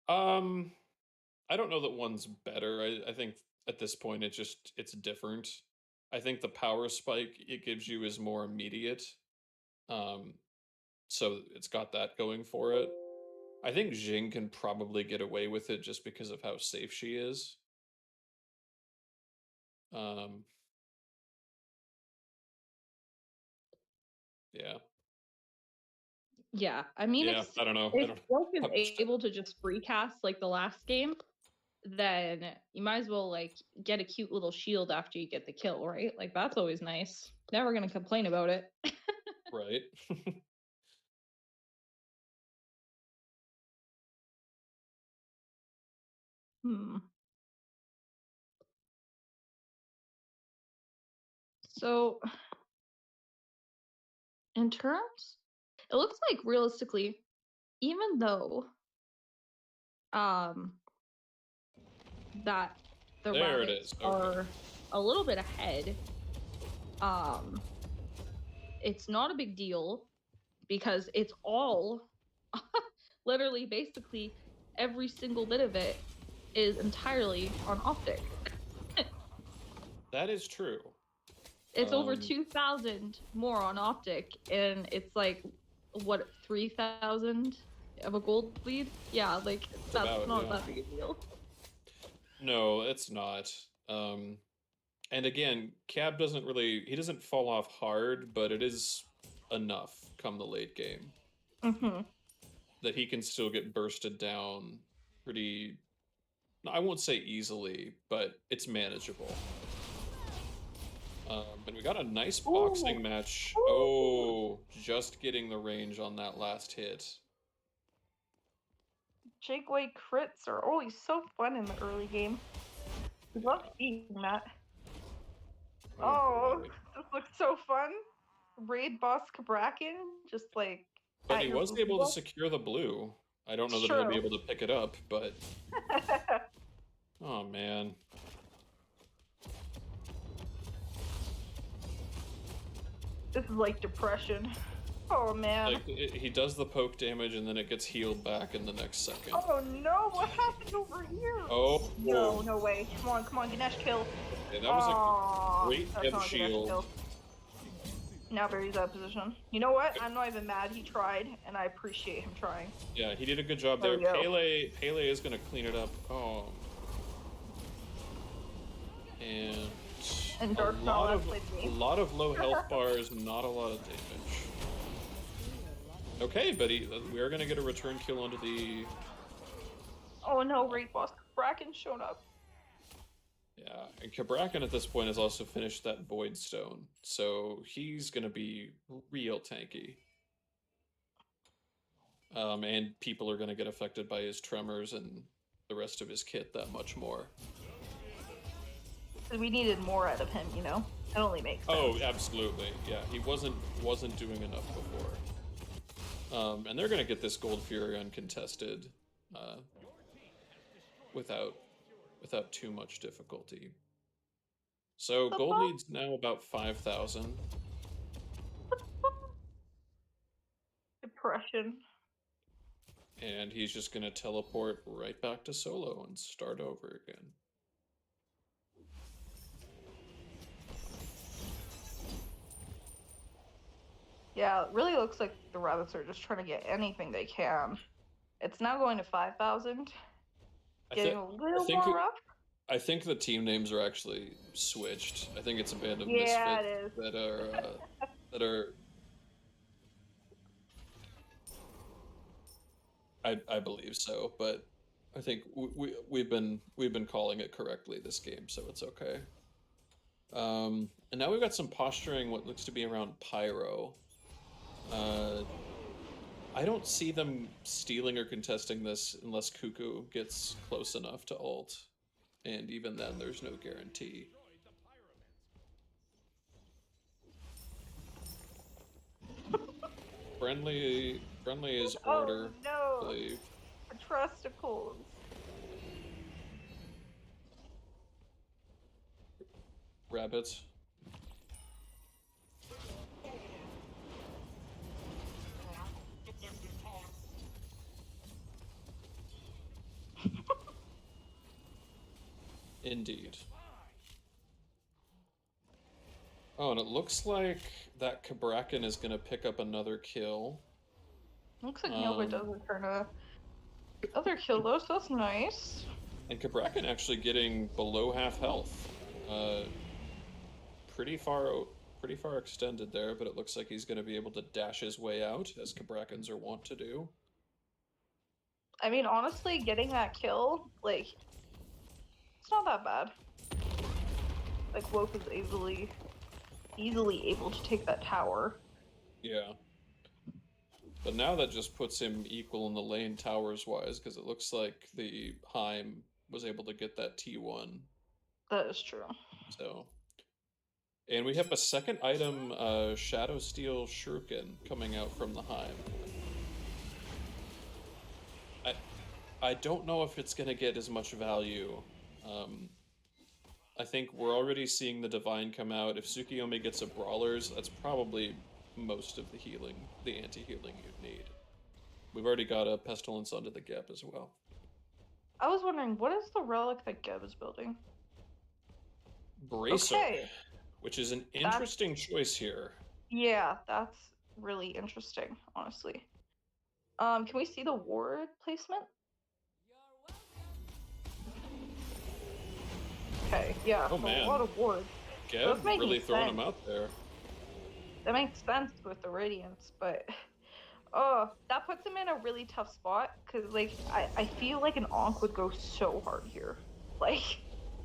I don't know that one's better. I think at this point it's different. I think the power spike it gives you is more immediate. So it's got that going for it. I think Jing can probably get away with it just because of how safe she is. Yeah. Yeah, I mean, I don't know. if Broke is able to just free cast like the last game, then you might as well like get a cute little shield after you get the kill, right? Like, that's always nice. Never gonna complain about it. Right. So, in terms, it looks like realistically, even though that the Rabbits are a little bit ahead, it's not a big deal because it's all literally basically every single bit of it is entirely on Optic. That is true. It's over 2,000 more on Optic, and it's like, what, 3,000 of a gold lead? Yeah, like, that's not that big a deal. No, it's not. And again, Cab he doesn't fall off hard, but it is enough come the late game. That he can still get bursted down pretty, I won't say easily, but it's manageable. And we got a nice boxing match. Oh, just getting the range on that last hit. Jigway crits are always so fun in the early game. I love seeing that. Oh, this looks so fun. Raid boss Kabrakin, just like... But he was able to secure the blue. I don't know that he'll be able to pick it up, but... Oh, man. This is like depression. Oh, man. Like, he does the poke damage and then it gets healed back in the next second. Oh, no. What happened over here? Oh. No, no way. Come on, Ganesh, kill. Okay, that was a great that's head not a good shield. kill. Now Barry's out of position. You know what? I'm not even mad he tried, and I appreciate him trying. Yeah, he did a good job There there. we go. Pele is gonna clean it up. Oh. And Dark a lot Knowledge of low health bars, not a lot of damage. Okay, but we are gonna get a return kill onto the. Oh no, Raid Boss Kraken showed up. Yeah, and Cabrakan at this point has also finished that Void Stone, so he's gonna be real tanky. And people are gonna get affected by his tremors and the rest of his kit that much more. We needed more out of him, you know? It only makes sense. Oh, absolutely. Yeah, he wasn't doing enough before. And they're gonna get this Gold Fury uncontested, without too much difficulty. So gold lead's now about 5,000. Depression. And he's just gonna teleport right back to solo and start over again. Yeah, it really looks like the Rabbits are just trying to get anything they can. It's now going to 5,000. Getting a little more rough. I think the team names are actually switched. I think it's a band of Misfits it is. that are I believe so, but I think we've been calling it correctly this game, so it's okay. And now we've got some posturing what looks to be around Pyro. I don't see them stealing or contesting this unless Cuckoo gets close enough to ult. And even then, there's no guarantee. Friendly is order. Oh no! I believe. Trusticles. Rabbats. Indeed. Oh, and it looks like that Cabrakan is going to pick up another kill. Looks like Nova does return another kill though, so that's nice. And Cabrakan actually getting below half health. Pretty far extended there, but it looks like he's going to be able to dash his way out, as Cabrakans are wont to do. I mean, honestly, getting that kill, like, it's not that bad. Like, Woke is easily able to take that tower. Yeah. But now that just puts him equal in the lane towers-wise, because it looks like the Heim was able to get that T1. That is true. So... And we have a second item, Shadow Steel Shuriken, coming out from the Heim. I don't know if it's going to get as much value. I think we're already seeing the Divine come out. If Tsukiyomi gets a Brawlers, that's probably most of the anti-healing you'd need. We've already got a Pestilence onto the Geb as well. I was wondering, what is the relic that Geb is building? Bracer. Okay. Which is an interesting choice here. Yeah, that's really interesting, honestly. Can we see the ward placement? Okay, yeah, oh, man. A lot of wards. Geb really throwing them out there. That makes sense with the Radiance, but... Oh, that puts him in a really tough spot, because, like, I feel like an Ankh would go so hard here. Like...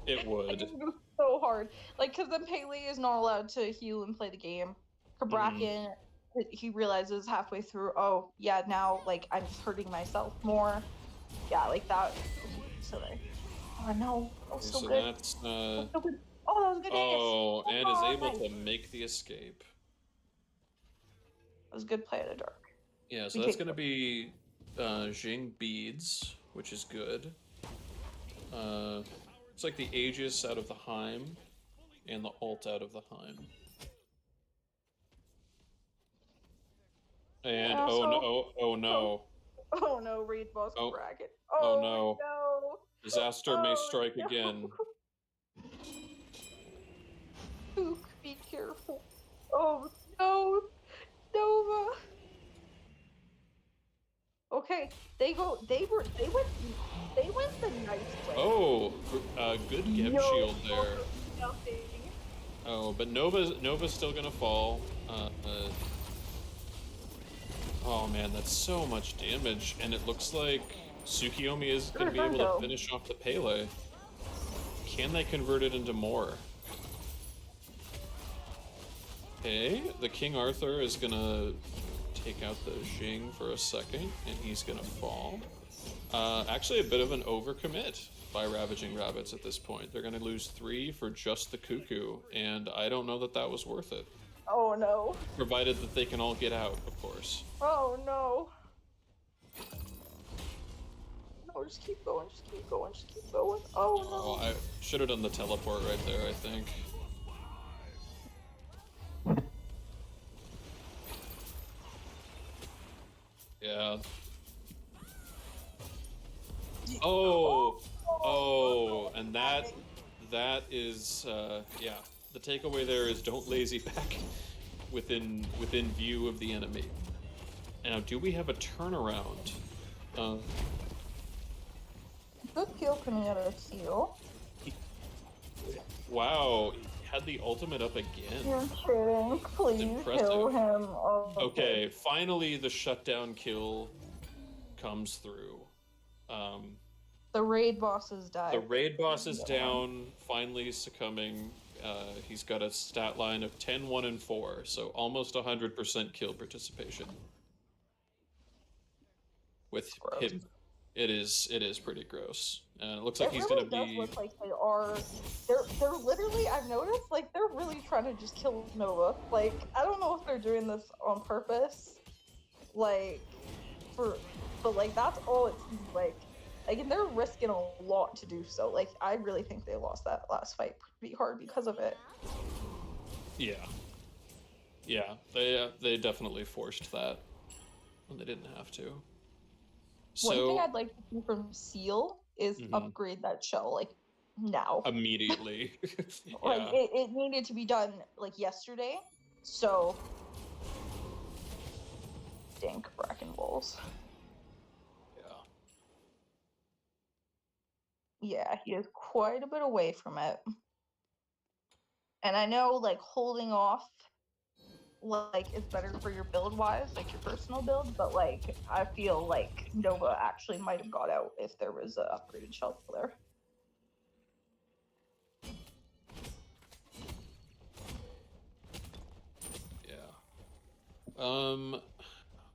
It would. It would go so hard. Like, because then Pele is not allowed to heal and play the game. Cabrakan, he realizes halfway through, oh, yeah, now, like, I'm just hurting myself more. Yeah, like that. So, like, oh, no. That was so good. That's, so good. Oh, that was a good Oh, and is able to make the escape. That was a good play of the dark. Yeah, so that's going to be Jing Beads, which is good. It's like the Aegis out of the Heim, and the ult out of the Heim. And oh no. Oh no, Raid Boss bracket. Oh no. No. Disaster may strike again. They went the nice way. Oh, good Geb shield there. Nothing. Oh, but Nova's still gonna fall. Oh man, that's so much damage, and it looks like Tsukiyomi is gonna be able to finish off the Pele. Can they convert it into more? Okay, the King Arthur is gonna take out the Jing for a second, and he's gonna fall. Actually, a bit of an overcommit by Ravaging Rabbats at this point. They're gonna lose 3 for just the Cuckoo, and I don't know that that was worth it. Oh no. Provided that they can all get out, of course. Oh no. No, just keep going, just keep going, just keep going. Oh no. Oh, I should have done the teleport right there, I think. Yeah. Oh, and that is, yeah. The takeaway there is don't lazy back within view of the enemy. Now, do we have a turnaround? Good kill coming out of Seal. Wow, he had the ultimate up again. You're kidding. Please kill him. Oh, okay, finally the shutdown kill comes through. The raid boss is died. The raid boss is down, finally succumbing. He's got a stat line of 10, 1, and 4, so almost 100% kill participation. With him, it is pretty gross. And it looks like he's really gonna be. Look like they are. They're literally. I've noticed like they're really trying to just kill Nova. Like I don't know if they're doing this on purpose. Like, but like that's all it seems like. Like, and they're risking a lot to do so. Like, I really think they lost that last fight pretty hard because of it. Yeah. Yeah, they definitely forced that when they didn't have to. So, one thing I'd like to see from Seal is upgrade that shell, like, now. Immediately. Yeah. Like, it needed to be done, like, yesterday. So, dink Bracken Bulls. Yeah, he is quite a bit away from it. And I know, like, holding off, like, is better for your build-wise, like, your personal build, but, like, I feel like Nova actually might have got out if there was an upgraded shell there. Yeah.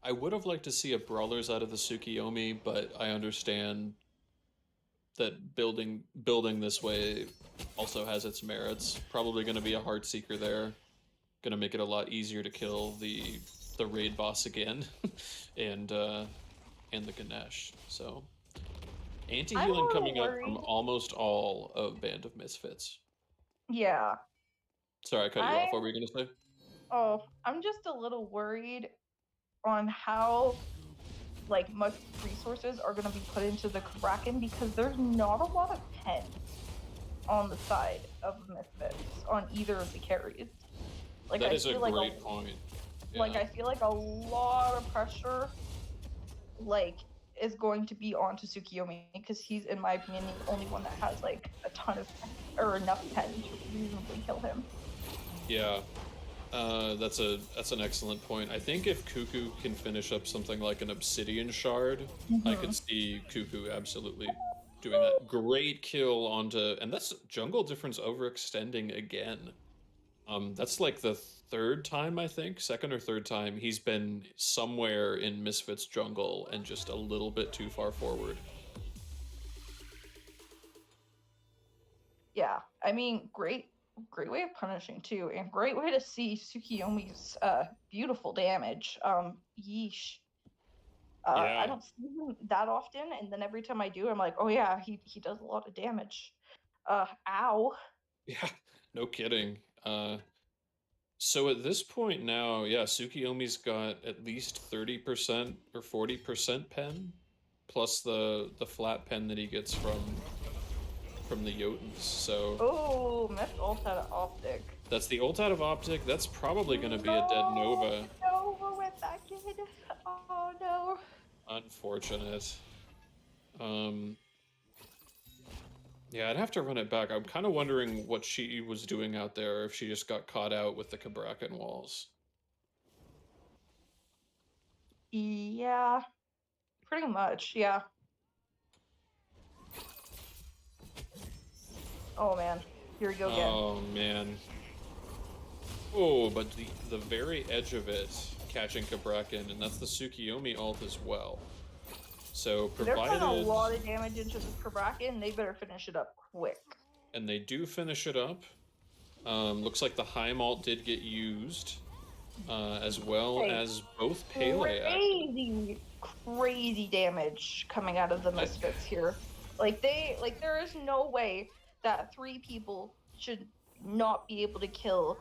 I would have liked to see a Brawlers out of the Tsukiyomi, but I understand that building this way also has its merits. Probably going to be a heart seeker there. Going to make it a lot easier to kill the raid boss again, and the Ganesh. So anti-healing coming up from almost all of Band of Misfits. Yeah. Sorry, I cut you off. What were you going to say? Oh, I'm just a little worried on how like much resources are going to be put into the Kraken because there's not a lot of pen on the side of Misfits on either of the carries. Like that is a great point. Yeah. Like I feel like a lot of pressure like is going to be onto Tsukiyomi because he's, in my opinion, the only one that has like a ton of or enough pen to reasonably kill him. Yeah. That's an excellent point. I think if Cuckoo can finish up something like an Obsidian Shard, I could see Cuckoo absolutely doing that. Great kill onto, and that's jungle difference overextending again. That's like the third time, I think, second or third time he's been somewhere in Misfits jungle and just a little bit too far forward. Yeah, I mean, great way of punishing too, and great way to see Tsukiyomi's beautiful damage. Yeesh. Yeah. I don't see him that often, and then every time I do, I'm like, oh yeah, he does a lot of damage. Ow. Yeah, no kidding. So at this point now, yeah, Tsukiyomi's got at least 30% or 40% pen, plus the flat pen that he gets from the Jotuns, so... Oh, missed ult out of Optic. That's the ult out of Optic. That's probably going to be a dead Nova. Nova with that kid. Oh, no. unfortunate. Um, yeah, I'd have to run it back. I'm kind of wondering what she was doing out there, if she just got caught out with the Cabrakan walls. Yeah, pretty much, yeah. Oh man, here we go again. Oh man. Oh, but the very edge of it catching Cabrakan, and that's the Tsukiyomi ult as well. So They're putting a provided, lot of damage into this Cabrakan, they better finish it up quick. and they do finish it up. Looks like the Heim ult did get used, as well Hey, as both Pele active. crazy damage coming out of the Misfits here. Like there is no way that 3 people should not be able to kill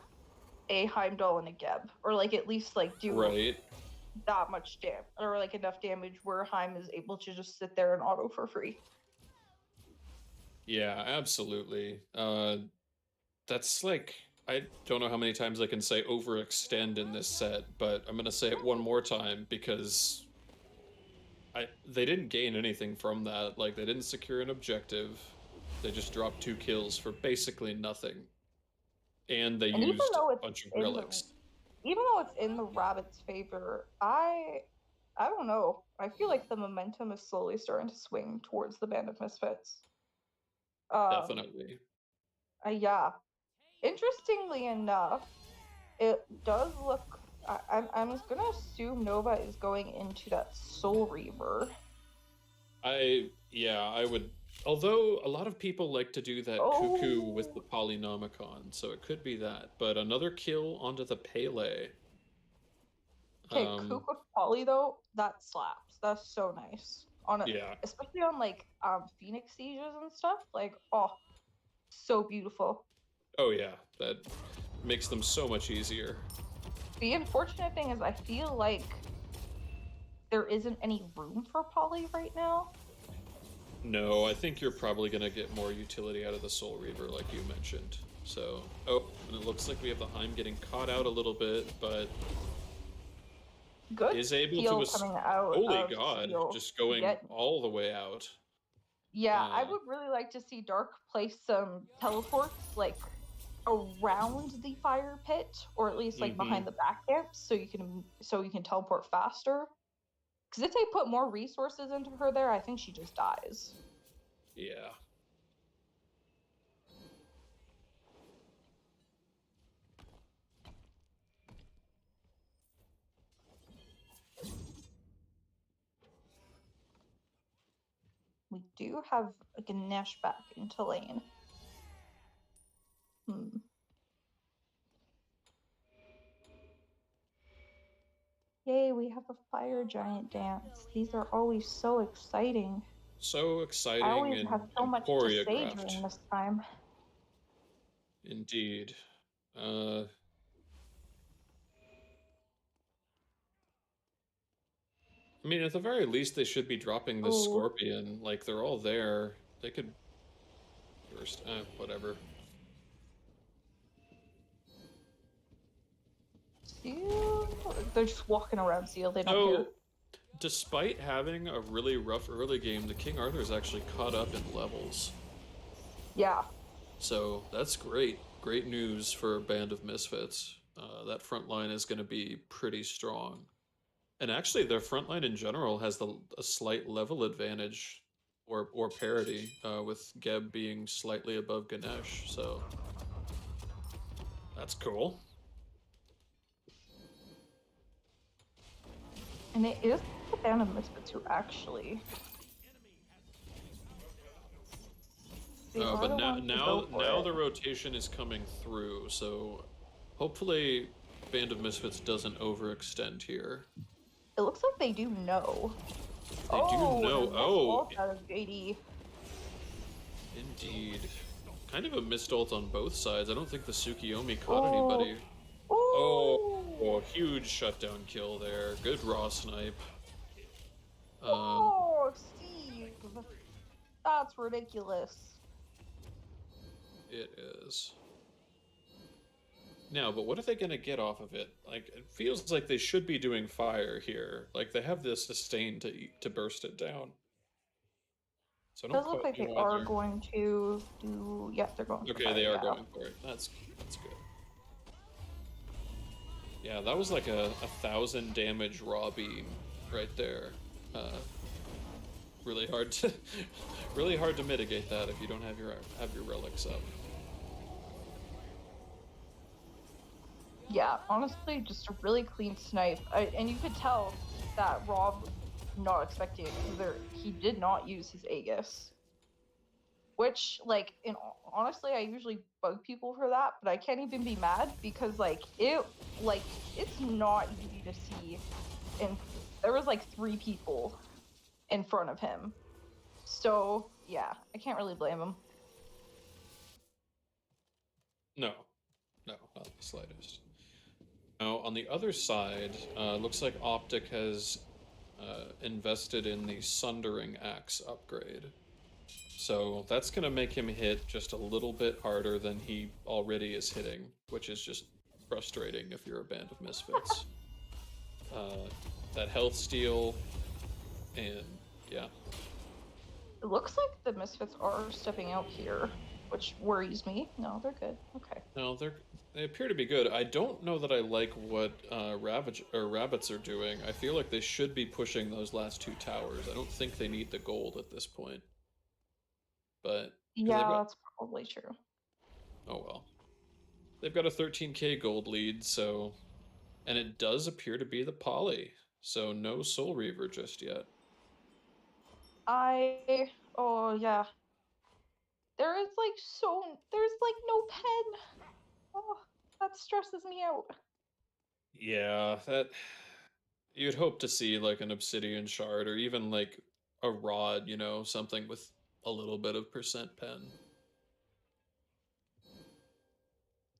a Heimdall and a Geb, or like at least like do Right. that much damage, or like enough damage where Heim is able to just sit there and auto for free. Yeah, absolutely. That's like, I don't know how many times I can say overextend in this set, but I'm gonna say it one more time because they didn't gain anything from that. Like, they didn't secure an objective. They just dropped 2 kills for basically nothing. And they used a bunch of relics. Even though it's in the Rabbits' favor, I don't know. I feel like the momentum is slowly starting to swing towards the Band of Misfits. Definitely. Yeah. Interestingly enough, it does look. I'm just gonna assume Nova is going into that Soul Reaver. Yeah, I would. Although a lot of people like to do that cuckoo with the Polynomicon, so it could be that. But another kill onto the Pele. Okay, Cuckoo with Poly though, that slaps. That's so nice. Yeah. Especially on like Phoenix sieges and stuff. Like, oh, so beautiful. Oh yeah, that makes them so much easier. The unfortunate thing is I feel like there isn't any room for Poly right now. No, I think you're probably going to get more utility out of the Soul Reaver, like you mentioned. So, oh, and it looks like we have the Heim getting caught out a little bit, but good is able to coming out. Holy God, just going all the way out. Yeah, I would really like to see Dark place some teleports like around the fire pit, or at least like behind the back camps, so you can teleport faster. Because if they put more resources into her there, I think she just dies. Yeah. We do have a Ganesh back into lane. Yay, we have a fire giant dance. These are always so exciting. So exciting. I always and have so much to say during this time. Indeed. I mean, at the very least, they should be dropping the Scorpion. Like, they're all there. They could... First, whatever. They're just walking around Seal. They don't care. Despite having a really rough early game, the King Arthur's actually caught up in levels. Yeah. So that's great. Great news for Band of Misfits. That front line is going to be pretty strong. And actually, their front line in general has a slight level advantage or parity, with Geb being slightly above Ganesh. So that's cool. And it is the Band of Misfits who actually... but now the rotation is coming through, so hopefully Band of Misfits doesn't overextend here. It looks like they do know. They do know. Oh, out of JD. Indeed. Kind of a missed ult on both sides. I don't think the Tsukiyomi caught anybody. Oh, huge shutdown kill there. Good raw snipe. Steve. That's ridiculous. It is. now, but what are they going to get off of it? Like, it feels like they should be doing fire here. Like, they have the sustain to burst it down. So I don't Does look quite like know they why are they're... going to do. Yeah, they're going for Okay, fire. they are Yeah. going for it. That's good. Yeah, that was like a 1,000 damage raw beam right there. Really hard to really hard to mitigate that if you don't have your relics up. Yeah, honestly, just a really clean snipe. And you could tell that Rob not expecting it because he did not use his Aegis. Which, like, honestly, I usually bug people for that, but I can't even be mad because, it's not easy to see. And there was like 3 people in front of him, so yeah, I can't really blame him. No, not the slightest. Now, on the other side, looks like Optic has invested in the Sundering Axe upgrade. So that's going to make him hit just a little bit harder than he already is hitting, which is just frustrating if you're a band of misfits. That health steal, and yeah. It looks like the Misfits are stepping out here, which worries me. No, they're good. Okay. No, they appear to be good. I don't know that I like what Rabbats are doing. I feel like they should be pushing those last 2 towers. I don't think they need the gold at this point. But yeah, that's probably true. Oh well. They've got a 13k gold lead, so... And it does appear to be the Poly, so no Soul Reaver just yet. Oh yeah. There's like no pen. Oh, that stresses me out. Yeah, that... You'd hope to see like an Obsidian Shard or even like a Rod, you know, something with a little bit of percent pen.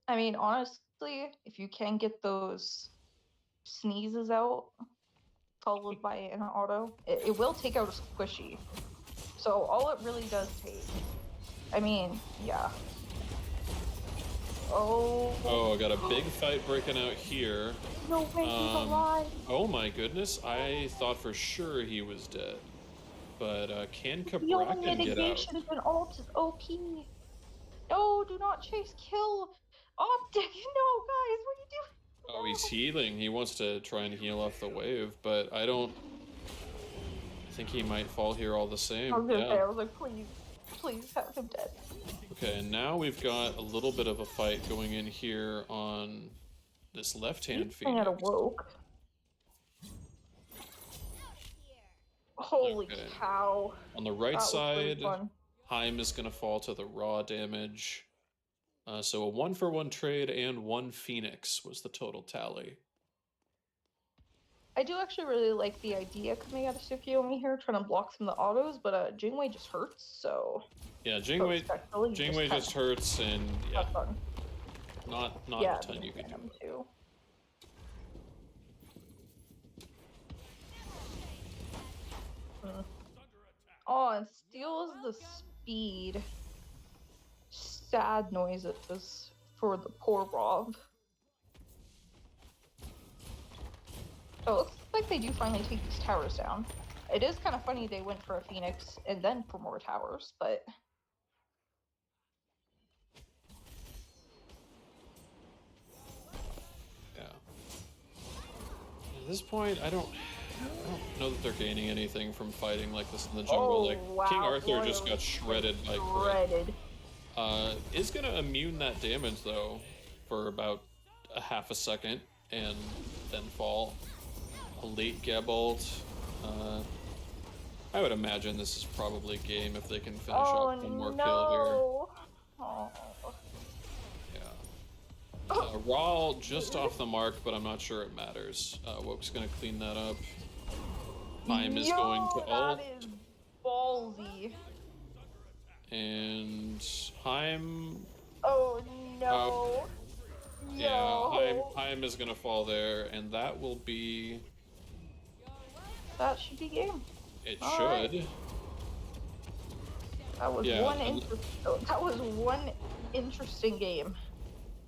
I mean, honestly, if you can get those sneezes out, followed by an auto, it will take out a squishy. So all it really does take, I mean, yeah. Oh, I got a big fight breaking out here. No way, he's alive. Oh my goodness, I thought for sure he was dead. But can Cabrakan The only get out? mitigation is an ult is OP. No, do not chase kill. Optic, no, guys, what are you doing? Oh, he's healing. He wants to try and heal off the wave, but I think he might fall here all the same. I was like, please have him dead. Okay, and now we've got a little bit of a fight going in here on this left-hand Phoenix. Awoke. Holy cow. On the right side, Heim is going to fall to the raw damage. So a 1-for-1 trade and 1 Phoenix was the total tally. I do actually really like the idea coming out of Tsukiyomi here, trying to block some of the autos, but Jingwei just hurts, so... Yeah, Jingwei just hurts, and yeah, not a ton you can do. Too. Oh, and steals the speed. Sad noises for the poor Rob. So it looks like they do finally take these towers down. It is kind of funny they went for a Phoenix and then for more towers, but... Yeah. At this point, I don't know that they're gaining anything from fighting like this in the jungle. King Arthur just got shredded by Crit. Is gonna immune that damage though for about a half a second and then fall. A late Gabalt. I would imagine this is probably game if they can finish off one more kill here. Oh. Yeah. Raw just off the mark, but I'm not sure it matters. Woke's gonna clean that up. Heim is going to ult. That is ballsy. And Heim... Oh no. Yeah, Heim is gonna fall there, and that will be... That should be game. It should. That was one interesting game.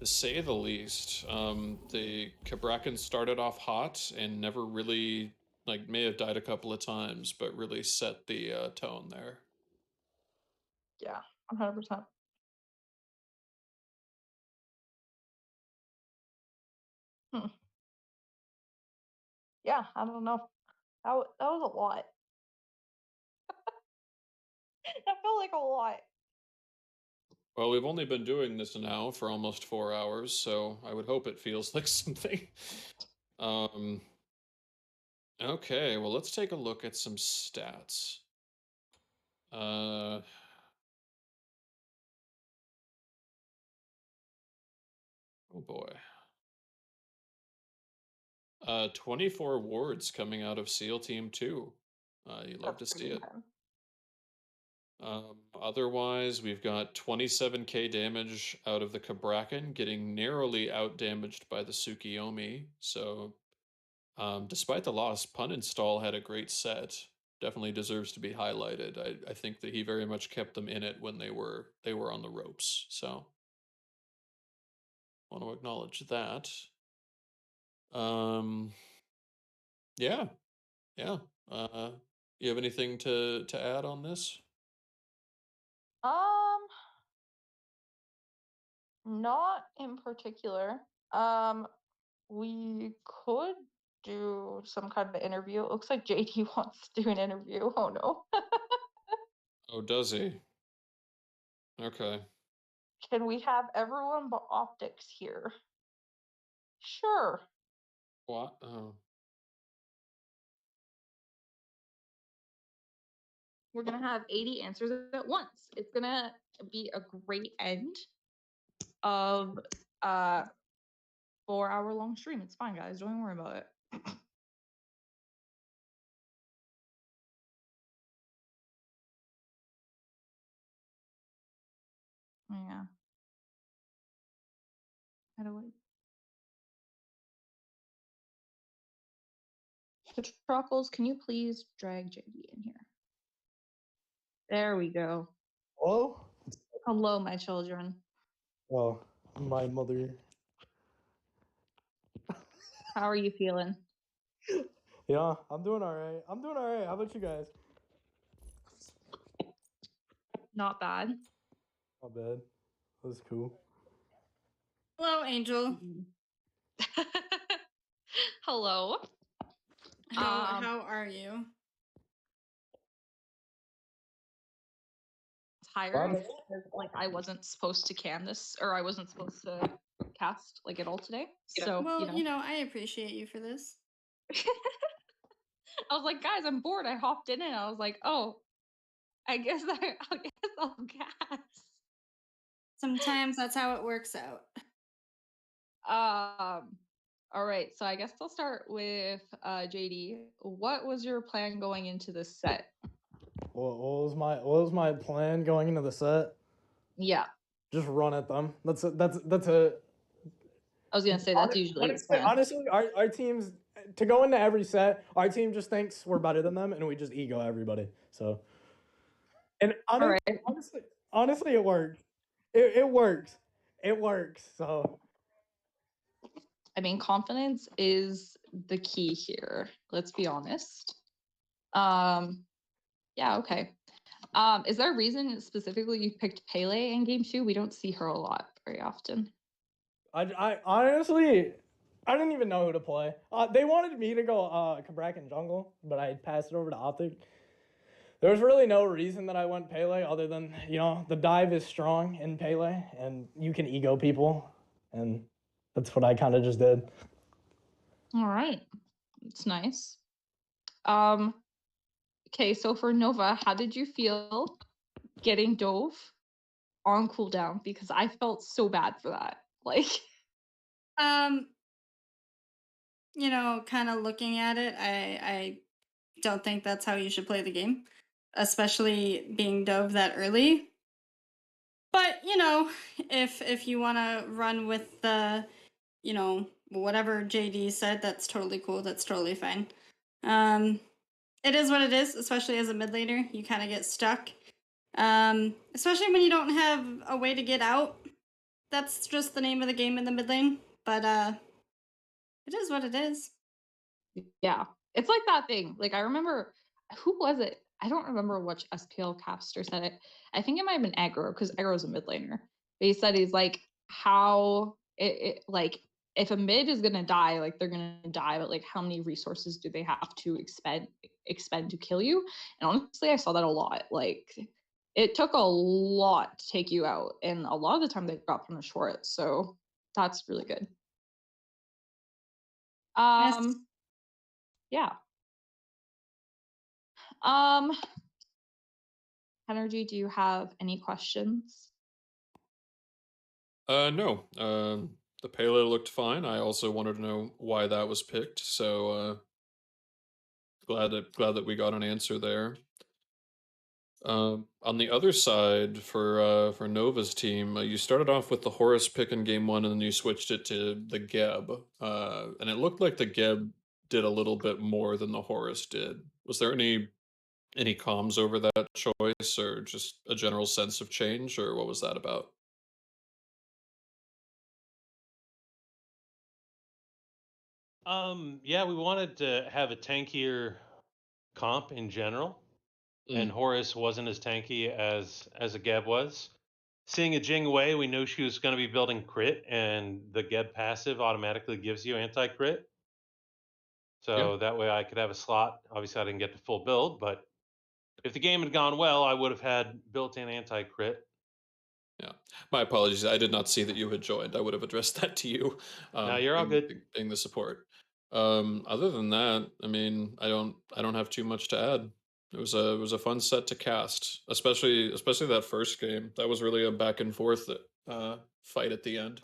To say the least. The Cabrakan started off hot and never really, like, may have died a couple of times, but really set the tone there. Yeah, 100%. Hmm. Yeah, I don't know. That was a lot. That felt like a lot. Well, we've only been doing this now for almost 4 hours, so I would hope it feels like something. Um, okay, well, let's take a look at some stats. Uh, oh boy. 24 awards coming out of SEAL Team 2. You love That's to see pretty it. intense. Otherwise, we've got 27k damage out of the Cabrakan, getting narrowly out damaged by the Tsukiyomi. So, despite the loss, Pun Install had a great set. Definitely deserves to be highlighted. I think that he very much kept them in it when they were on the ropes. So, want to acknowledge that. Um, yeah, yeah. You have anything to add on this? Um, Not in particular. We could do some kind of interview. It looks like JD wants to do an interview. Oh no. Oh, does he? Okay. Can we have everyone but optics here? Sure. What? Oh. We're gonna have 80 answers at once. It's gonna be a great end of a 4-hour long stream. It's fine, guys. Don't worry about it. Yeah. How do I? Truffles, can you please drag JD in here? There we go. Hello? Hello, my children. Well, my mother. How are you feeling? Yeah, I'm doing all right. I'm doing all right. How about you guys? Not bad. Not bad. That was cool. Hello, Angel. Hello. How are you? Tired because like I wasn't supposed to cam this, or I wasn't supposed to cast like at all today. So Well, you know. I appreciate you for this. I was like, guys, I'm bored. I hopped in and I was like, oh, I guess I'll cast. Sometimes that's how it works out. All right, so I guess I'll start with JD. What was your plan going into this set? What was my plan going into the set? Yeah, Just run at them. That's a. I was gonna say that's usually your plan. Honestly, our teams, to go into every set, our team just thinks we're better than them, and we just ego everybody. So, and honestly, it works. It works. It works. So. I mean, confidence is the key here. Let's be honest. Yeah, okay. Is there a reason specifically you picked Pele in game 2? We don't see her a lot very often. I honestly, I didn't even know who to play. They wanted me to go Cabrakan jungle, but I passed it over to Optic. There was really no reason that I went Pele other than, the dive is strong in Pele, and you can ego people, and that's what I kind of just did. All right. It's nice. Okay, so for Nova, how did you feel getting dove on cooldown? Because I felt so bad for that. Like, Kind of looking at it, I don't think that's how you should play the game, especially being dove that early. But, if you want to run with the, whatever JD said, that's totally cool. That's totally fine. It is what it is, especially as a mid laner. You kind of get stuck. Especially when you don't have a way to get out. that's just the name of the game in the mid lane. But it is what it is. Yeah. It's like that thing. Like I remember, who was it? I don't remember which SPL caster said it. I think it might have been Aggro, because Aggro's a mid laner. But he said he's like, how it like if a mid is gonna die, like they're gonna die, but like how many resources do they have to expend to kill you? And honestly, I saw that a lot. Like it took a lot to take you out, and a lot of the time they got punished for it. So that's really good. Yes. Yeah. Energy, do you have any questions? No. The Pele looked fine. I also wanted to know why that was picked. So glad that we got an answer there. On the other side, for Nova's team, you started off with the Horus pick in game one, and then you switched it to the Geb. And it looked like the Geb did a little bit more than the Horus did. Was there any comms over that choice, or just a general sense of change, or what was that about? Yeah, we wanted to have a tankier comp in general, and Horus wasn't as tanky as a Geb was. Seeing a Jing away, we knew she was going to be building crit, and the Geb passive automatically gives you anti-crit. So that way I could have a slot. Obviously, I didn't get the full build, but if the game had gone well, I would have had built-in anti-crit. Yeah, my apologies. I did not see that you had joined. I would have addressed that to you. No, you're all good. Being the support. Other than that, I mean, I don't have too much to add. It was a fun set to cast, especially that first game. That was really a back and forth fight at the end.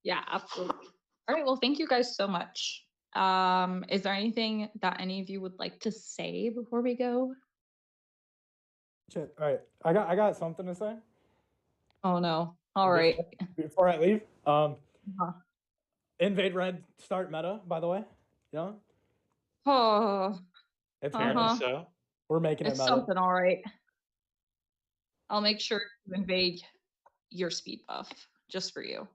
Yeah, absolutely. All right, well, thank you guys so much. Is there anything that any of you would like to say before we go? Shit. All right. I got something to say. Oh no. All right. Before I leave. Uh-huh. Invade Red start meta, by the way. Yeah. Oh. It's Apparently so. We're making It's it meta. something, all right. I'll make sure to invade your speed buff just for you.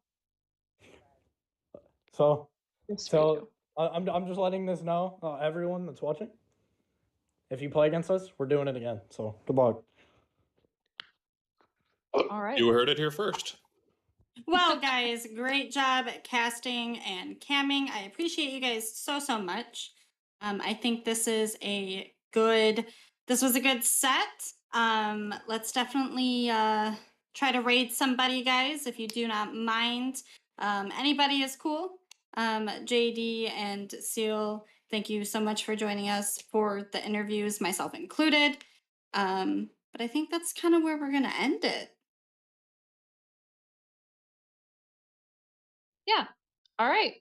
So, Just for you. I'm just letting this know, everyone that's watching. If you play against us, we're doing it again. So good luck. All right. You heard it here first. Well, guys, great job at casting and camming. I appreciate you guys so much. I think this was a good set. Let's definitely try to raid somebody, guys, if you do not mind. Anybody is cool. JD and Seal, thank you so much for joining us for the interviews, myself included. But I think that's kind of where we're gonna end it. Yeah. All right.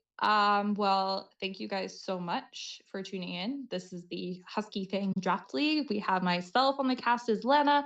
Well, thank you guys so much for tuning in. This is the Husky Fang Draft League. We have myself on the cast as Lena.